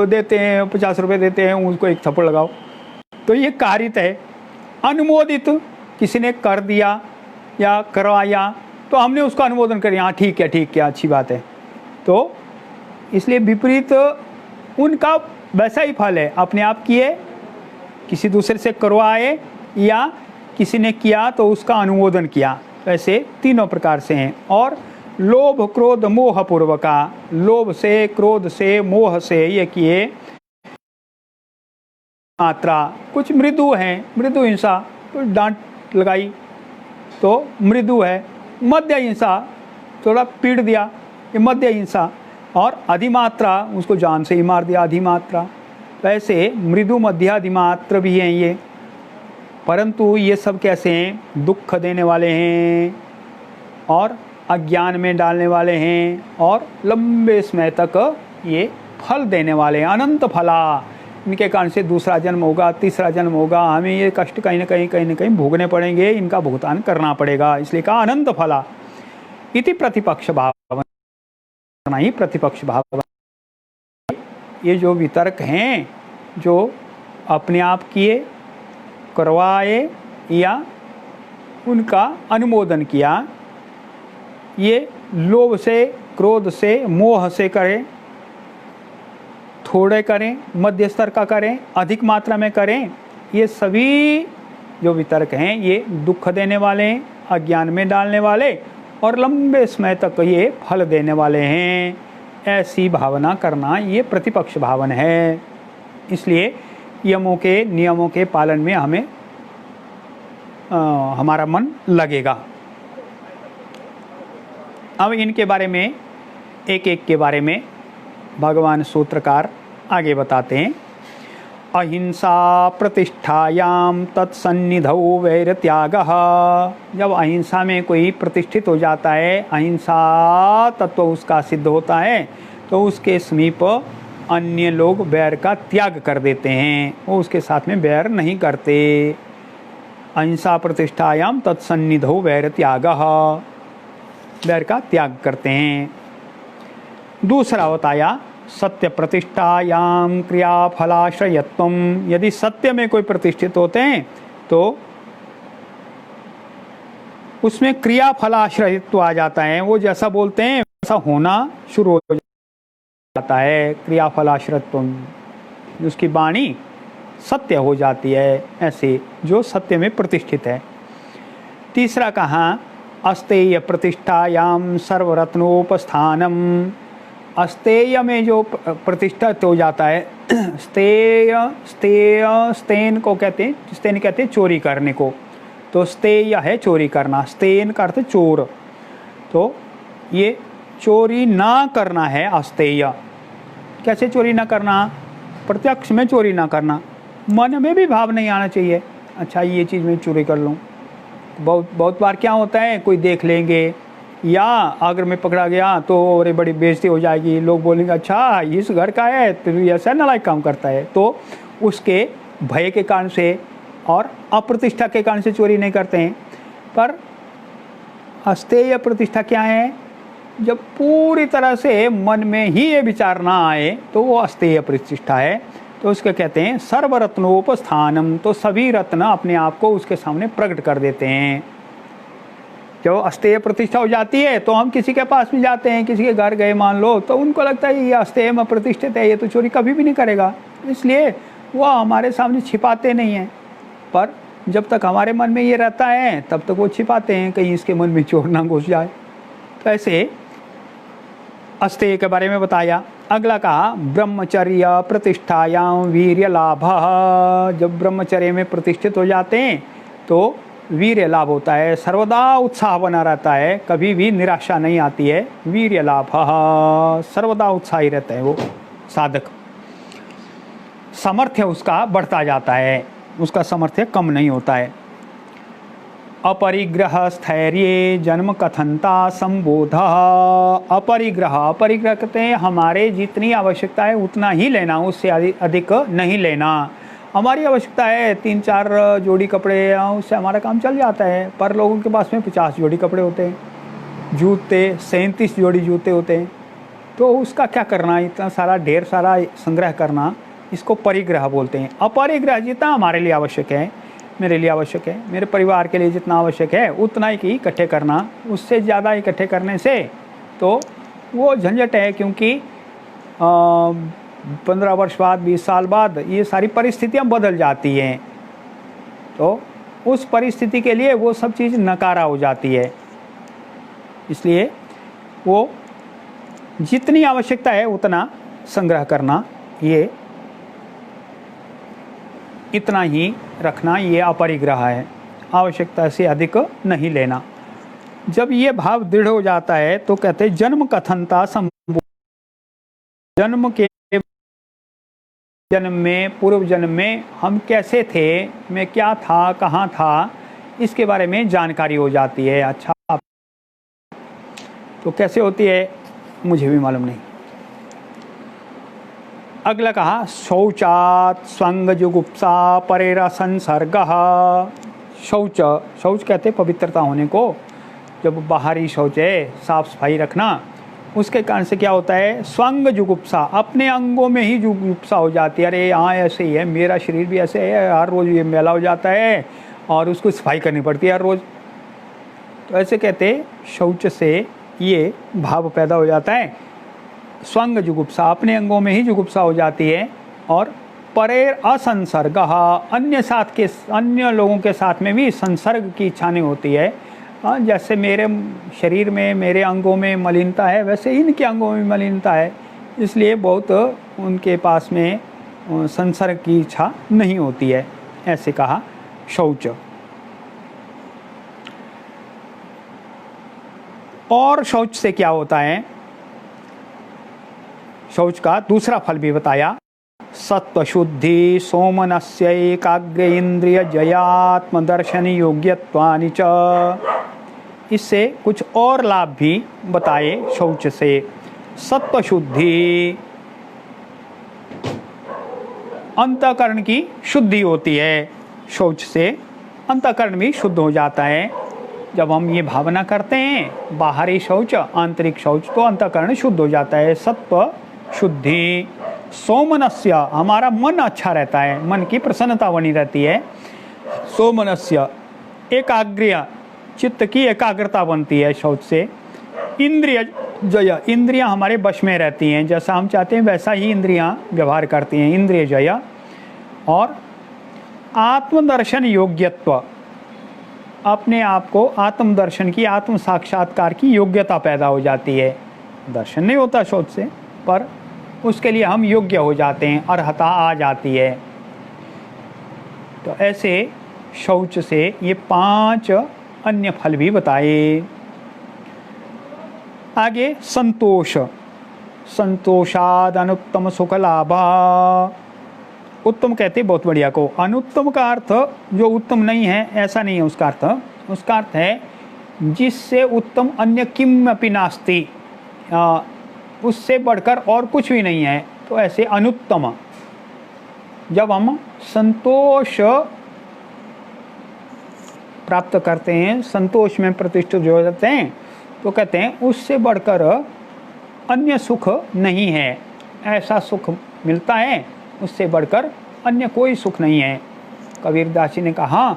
देते हैं, 50 रुपये देते हैं, उसको एक थप्पड़ लगाओ, तो ये कारित है। अनुमोदित, किसी ने कर दिया या करवाया तो हमने उसका अनुमोदन कर, हाँ ठीक है अच्छी बात है। तो इसलिए विपरीत उनका वैसा ही फल है, अपने आप किए, किसी दूसरे से करवाए, या किसी ने किया तो उसका अनुमोदन किया। वैसे तीनों प्रकार से हैं। और लोभ क्रोध मोह पूर्वका, लोभ से क्रोध से मोह से ये किए। मात्रा, कुछ मृदु हैं, मृदु हिंसा, कुछ डांट लगाई तो मृदु है। मध्य हिंसा, थोड़ा पीट दिया, ये मध्य हिंसा। और अधिमात्रा, उसको जान से ही मार दिया, अधिमात्रा। वैसे मृदु मध्य अधिमात्र भी हैं ये, परंतु ये सब कैसे हैं? दुख देने वाले हैं और अज्ञान में डालने वाले हैं और लंबे समय तक ये फल देने वाले हैं। अनंत फला, इनके कारण से दूसरा जन्म होगा, तीसरा जन्म होगा, हमें ये कष्ट कहीं ना कहीं भोगने पड़ेंगे, इनका भुगतान करना पड़ेगा। इसलिए कहा अनंत फला इति प्रतिपक्ष भावना ही प्रतिपक्ष भावना। ये जो वितर्क हैं, जो अपने आप किए, करवाए या उनका अनुमोदन किया, ये लोभ से, क्रोध से, मोह से करें, थोड़े करें, मध्य स्तर का करें, अधिक मात्रा में करें, ये सभी जो वितर्क हैं ये दुख देने वाले हैं, अज्ञान में डालने वाले और लंबे समय तक ये फल देने वाले हैं। ऐसी भावना करना ये प्रतिपक्ष भावन है। इसलिए यमों के, नियमों के पालन में हमें हमारा मन लगेगा। अब इनके बारे में एक एक के बारे में भगवान सूत्रकार आगे बताते हैं। अहिंसा प्रतिष्ठायाम तत्सन्निधौ वैरत्यागः। जब अहिंसा में कोई प्रतिष्ठित हो जाता है, अहिंसा तत्व उसका सिद्ध होता है, तो उसके समीप अन्य लोग बैर का त्याग कर देते हैं, वो उसके साथ में बैर नहीं करते। अहिंसा प्रतिष्ठायाम तत्सन्निधौ वैरत्यागः, बैर का त्याग करते हैं। दूसरा बताया सत्य प्रतिष्ठायाम क्रियाफलाश्रयत्वम। यदि सत्य में कोई प्रतिष्ठित होते हैं तो उसमें क्रियाफलाश्रयत्व आ जाता है, वो जैसा बोलते हैं वैसा होना शुरू हो जाता है। क्रियाफलाश्रयत्व, उसकी वाणी सत्य हो जाती है, ऐसे जो सत्य में प्रतिष्ठित है। तीसरा कहा अस्तेय प्रतिष्ठायाम सर्वरत्नोपस्थानम। अस्तेय में जो प्रतिष्ठित हो जाता है, स्तेन को कहते हैं, स्तेन कहते हैं चोरी करने को, तो स्तेय है चोरी करना, स्तेन का अर्थ चोर। तो ये चोरी ना करना है अस्तेय। कैसे चोरी ना करना? प्रत्यक्ष में चोरी ना करना, मन में भी भाव नहीं आना चाहिए अच्छा ये चीज़ मैं चोरी कर लूँ। बहुत बार क्या होता है, कोई देख लेंगे या अगर मैं पकड़ा गया तो अरे बड़ी बेइज्जती हो जाएगी, लोग बोलेंगे अच्छा इस घर का है तो ऐसा नालायक काम करता है। तो उसके भय के कारण से और अप्रतिष्ठा के कारण से चोरी नहीं करते हैं। पर अस्तेय प्रतिष्ठा क्या है? जब पूरी तरह से मन में ही ये विचार ना आए तो वो अस्तेय प्रतिष्ठा है। तो उसके कहते हैं सर्वरत्नोपस्थानम। तो सभी रत्न अपने आप को उसके सामने प्रकट कर देते हैं। जब अस्तेय प्रतिष्ठा हो जाती है तो हम किसी के पास भी जाते हैं, किसी के घर गए मान लो, तो उनको लगता है ये अस्तेय में प्रतिष्ठित है, ये तो चोरी कभी भी नहीं करेगा, इसलिए वो हमारे सामने छिपाते नहीं हैं। पर जब तक हमारे मन में ये रहता है तब तक वो छिपाते हैं, कहीं इसके मन में चोर ना घुस जाए। तो ऐसे अस्तेय के बारे में बताया। अगला कहा ब्रह्मचर्य प्रतिष्ठायाम वीर्य लाभ। जब ब्रह्मचर्य में प्रतिष्ठित हो जाते हैं तो वीर्य लाभ होता है, सर्वदा उत्साह बना रहता है, कभी भी निराशा नहीं आती है। वीर्य लाभ, सर्वदा उत्साही रहता है वो साधक। सामर्थ्य उसका बढ़ता जाता है, उसका सामर्थ्य कम नहीं होता है। अपरिग्रह स्थैर्य जन्म कथनता संबोध। अपरिग्रह कहते हैं हमारे जितनी आवश्यकता है उतना ही लेना, उससे अधिक नहीं लेना। हमारी आवश्यकता है 3-4 जोड़ी कपड़े, उससे हमारा काम चल जाता है। पर लोगों के पास में 50 जोड़ी कपड़े होते हैं, जूते 37 जोड़ी जूते होते हैं, तो उसका क्या करना? इतना सारा ढेर सारा संग्रह करना, इसको परिग्रह बोलते हैं। अपरिग्रह जितना हमारे लिए आवश्यक है, मेरे लिए आवश्यक है, मेरे परिवार के लिए जितना आवश्यक है उतना ही इकट्ठे करना। उससे ज़्यादा इकट्ठे करने से तो वो झंझट है, क्योंकि 15 वर्ष बाद, 20 साल बाद ये सारी परिस्थितियाँ बदल जाती हैं, तो उस परिस्थिति के लिए वो सब चीज़ नकारा हो जाती है। इसलिए वो जितनी आवश्यकता है उतना संग्रह करना, ये इतना ही रखना, ये अपरिग्रह है। आवश्यकता से अधिक नहीं लेना। जब ये भाव दृढ़ हो जाता है तो कहते हैं जन्म कथनता संबोध। जन्म के जन्म में, पूर्व जन्म में हम कैसे थे, मैं क्या था, कहाँ था, इसके बारे में जानकारी हो जाती है। अच्छा तो कैसे होती है मुझे भी मालूम नहीं। अगला कहा शौचात स्वंग जुगुप्सा परेरा संसर्ग। शौच, शौच कहते पवित्रता होने को। जब बाहरी शौच है, साफ सफाई रखना, उसके कारण से क्या होता है, स्वंग जुगुप्सा, अपने अंगों में ही जुगुप्सा हो जाती है। अरे हाँ ऐसे ही है, मेरा शरीर भी ऐसे है, हर रोज़ ये मैला हो जाता है और उसको सफाई करनी पड़ती है हर रोज़। तो ऐसे कहते शौच से ये भाव पैदा हो जाता है, स्वंग जुगुप्सा, अपने अंगों में ही जुगुप्सा हो जाती है। और परेर असंसर्ग, अन्य लोगों के साथ में भी संसर्ग की इच्छा नहीं होती है। जैसे मेरे शरीर में, मेरे अंगों में मलिनता है, वैसे इनके अंगों में मलिनता है, इसलिए बहुत उनके पास में संसर्ग की इच्छा नहीं होती है। ऐसे कहा शौच। और शौच से क्या होता है, शौच का दूसरा फल भी बताया, सत्व शुद्धि सोमनस्य एकाग्र इंद्रिय जयात्म दर्शन योग्यत्वानि च। इससे कुछ और लाभ भी बताए शौच से। सत्व शुद्धि, अंतःकरण की शुद्धि होती है शौच से, अंतःकरण भी शुद्ध हो जाता है। जब हम ये भावना करते हैं बाहरी शौच आंतरिक शौच, तो अंतःकरण शुद्ध हो जाता है। सत्व शुद्धि सोमनस्य, हमारा मन अच्छा रहता है, मन की प्रसन्नता बनी रहती है। सोमनस्य एकाग्र्य, चित्त की एकाग्रता बनती है शौच से। इंद्रिय जय, इंद्रियां हमारे वश में रहती हैं, जैसा हम चाहते हैं वैसा ही इंद्रियां व्यवहार करती हैं, इंद्रिय जय। और आत्मदर्शन योग्यत्व, अपने आप को आत्मदर्शन की, आत्म साक्षात्कार की योग्यता पैदा हो जाती है। दर्शन नहीं होता शौच से, पर उसके लिए हम योग्य हो जाते हैं, अर्हता आ जाती है। तो ऐसे शौच से ये 5 अन्य फल भी बताए। आगे संतोष, संतोषाद अनुत्तम सुख लाभा। उत्तम कहते बहुत बढ़िया को, अनुत्तम का अर्थ जो उत्तम नहीं है ऐसा नहीं है उसका अर्थ। उसका अर्थ है जिससे उत्तम अन्य किम अपि नास्ति, उससे बढ़कर और कुछ भी नहीं है, तो ऐसे अनुत्तम। जब हम संतोष प्राप्त करते हैं, संतोष में प्रतिष्ठित हो जाते हैं, तो कहते हैं उससे बढ़कर अन्य सुख नहीं है। ऐसा सुख मिलता है, उससे बढ़कर अन्य कोई सुख नहीं है। कबीरदास जी ने कहा,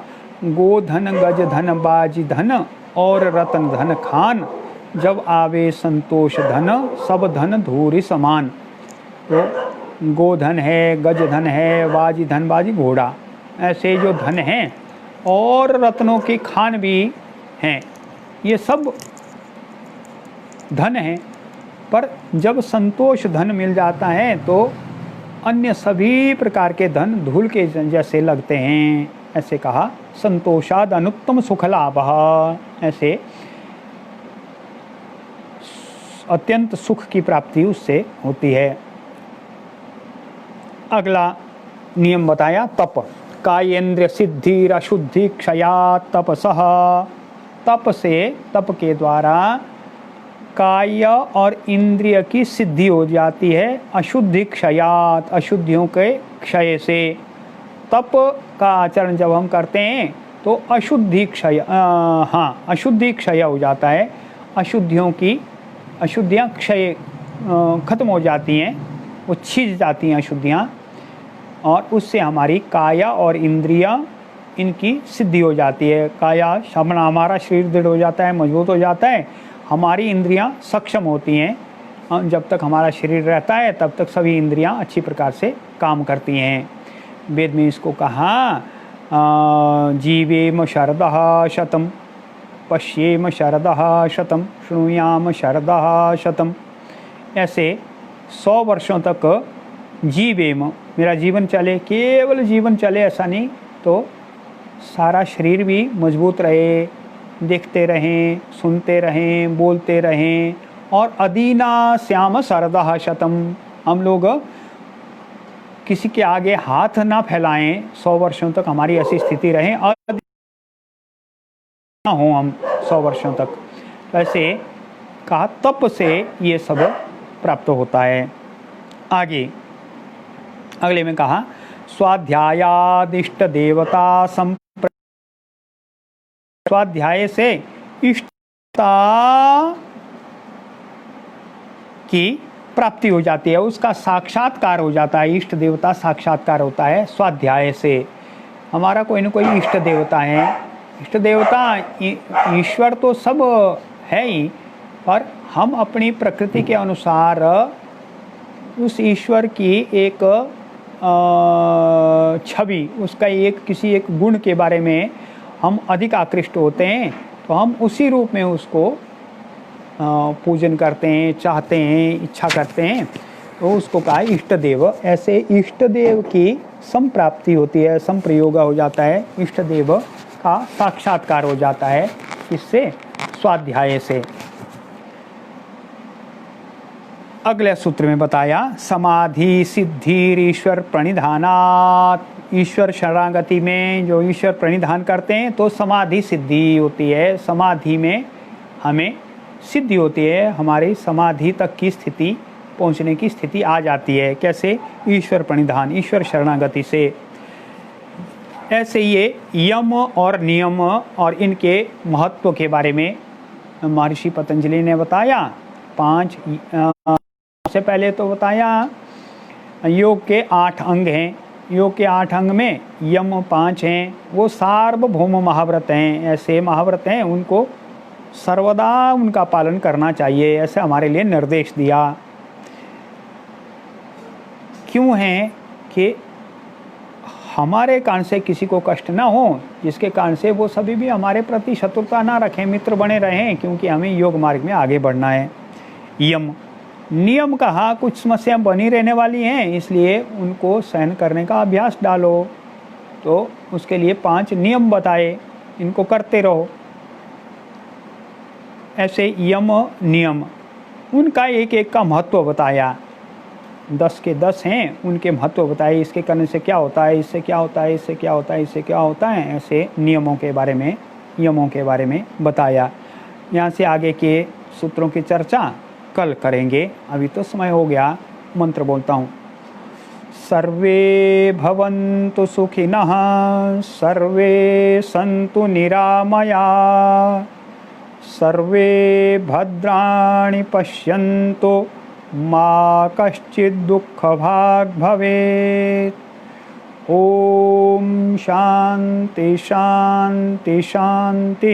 गोधन गज धन बाजी धन और रतन धन खान, जब आवे संतोष धन सब धन धूरी समान। तो गोधन है, गज धन है, बाजी धन, बाजी घोड़ा, ऐसे जो धन हैं और रत्नों की खान भी हैं, ये सब धन हैं। पर जब संतोष धन मिल जाता है तो अन्य सभी प्रकार के धन धूल के जैसे लगते हैं। ऐसे कहा संतोषाद अनुत्तम सुख लाभः, ऐसे अत्यंत सुख की प्राप्ति उससे होती है। अगला नियम बताया तप, कायेन्द्रिय सिद्धि अशुद्धि क्षया तपसः। तप से, तप के द्वारा काय और इंद्रिय की सिद्धि हो जाती है, अशुद्धि क्षयात, अशुद्धियों के क्षय से। तप का आचरण जब हम करते हैं तो अशुद्धि क्षय, अशुद्धि क्षय हो जाता है, अशुद्धियाँ क्षय खत्म हो जाती हैं, वो छिज जाती हैं अशुद्धियाँ, और उससे हमारी काया और इंद्रियाँ इनकी सिद्धि हो जाती है। काया शमना, हमारा शरीर दृढ़ हो जाता है, मजबूत हो जाता है, हमारी इंद्रियाँ सक्षम होती हैं। जब तक हमारा शरीर रहता है तब तक सभी इंद्रियाँ अच्छी प्रकार से काम करती हैं। वेद में इसको कहा, जीवेम शरदः शतम, पश्येम शरदः शतम, शृणुयाम शरदः शतम। ऐसे 100 वर्षों तक जीवेम, मेरा जीवन चले, केवल जीवन चले ऐसा नहीं, तो सारा शरीर भी मजबूत रहे, देखते रहें, सुनते रहें, बोलते रहें। और अदीना श्याम शरदः शतम, हम लोग किसी के आगे हाथ ना फैलाएं, 100 वर्षों तक हमारी ऐसी स्थिति रहे और ना हो हम 100 वर्षों तक। वैसे कहा तप से ये सब प्राप्त होता है। आगे अगले में कहा स्वाध्यायादिष्ट देवता स्वाध्याय से इष्टता की प्राप्ति हो जाती है, उसका साक्षात्कार हो जाता है। इष्ट देवता साक्षात्कार होता है स्वाध्याय से। हमारा कोई न कोई इष्ट देवता है। इष्ट देवता ईश्वर तो सब है ही, पर हम अपनी प्रकृति के अनुसार उस ईश्वर की एक छवि, उसका किसी एक गुण के बारे में हम अधिक आकृष्ट होते हैं, तो हम उसी रूप में उसको पूजन करते हैं, चाहते हैं, इच्छा करते हैं, तो उसको कहा इष्ट देव। ऐसे इष्ट देव की संप्राप्ति होती है, संप्रयोग हो जाता है, इष्ट देव का साक्षात्कार हो जाता है। इससे स्वाध्याय से। अगले सूत्र में बताया समाधि सिद्धि ईश्वर प्रणिधानात्। ईश्वर शरणागति में जो ईश्वर प्रणिधान करते हैं तो समाधि सिद्धि होती है। समाधि में हमें सिद्धि होती है, हमारी समाधि तक की स्थिति पहुंचने की स्थिति आ जाती है। कैसे? ईश्वर प्रणिधान, ईश्वर शरणागति से। ऐसे ये यम और नियम और इनके महत्व के बारे में महर्षि पतंजलि ने बताया। 5 सबसे पहले तो बताया योग के 8 अंग हैं। योग के 8 अंग में यम 5 हैं, वो सार्वभौम महाव्रत हैं। ऐसे महाव्रत हैं, उनको सर्वदा उनका पालन करना चाहिए, ऐसे हमारे लिए निर्देश दिया। क्यों है कि हमारे कारण से किसी को कष्ट ना हो, जिसके कारण से वो सभी भी हमारे प्रति शत्रुता ना रखें, मित्र बने रहें, क्योंकि हमें योग मार्ग में आगे बढ़ना है। यम नियम कहा कुछ समस्या बनी रहने वाली हैं, इसलिए उनको सहन करने का अभ्यास डालो। तो उसके लिए 5 नियम बताए, इनको करते रहो। ऐसे यम नियम, उनका एक एक का महत्व बताया। 10 के 10 हैं, उनके महत्व बताए। इसके करने से क्या होता है, इससे क्या होता है, इससे क्या होता है, इससे क्या होता है। ऐसे नियमों के बारे में, यमों के बारे में बताया। यहाँ से आगे के सूत्रों की चर्चा कल करेंगे। अभी तो समय हो गया। मंत्र बोलता हूँ। सर्वे भवन्तु सुखिनः, सर्वे सन्तु निरामया, सर्वे भद्राणि पश्यन्तु, मा कश्चित् दुःखभाग् भवेत्। ओम शांति शांति शांति।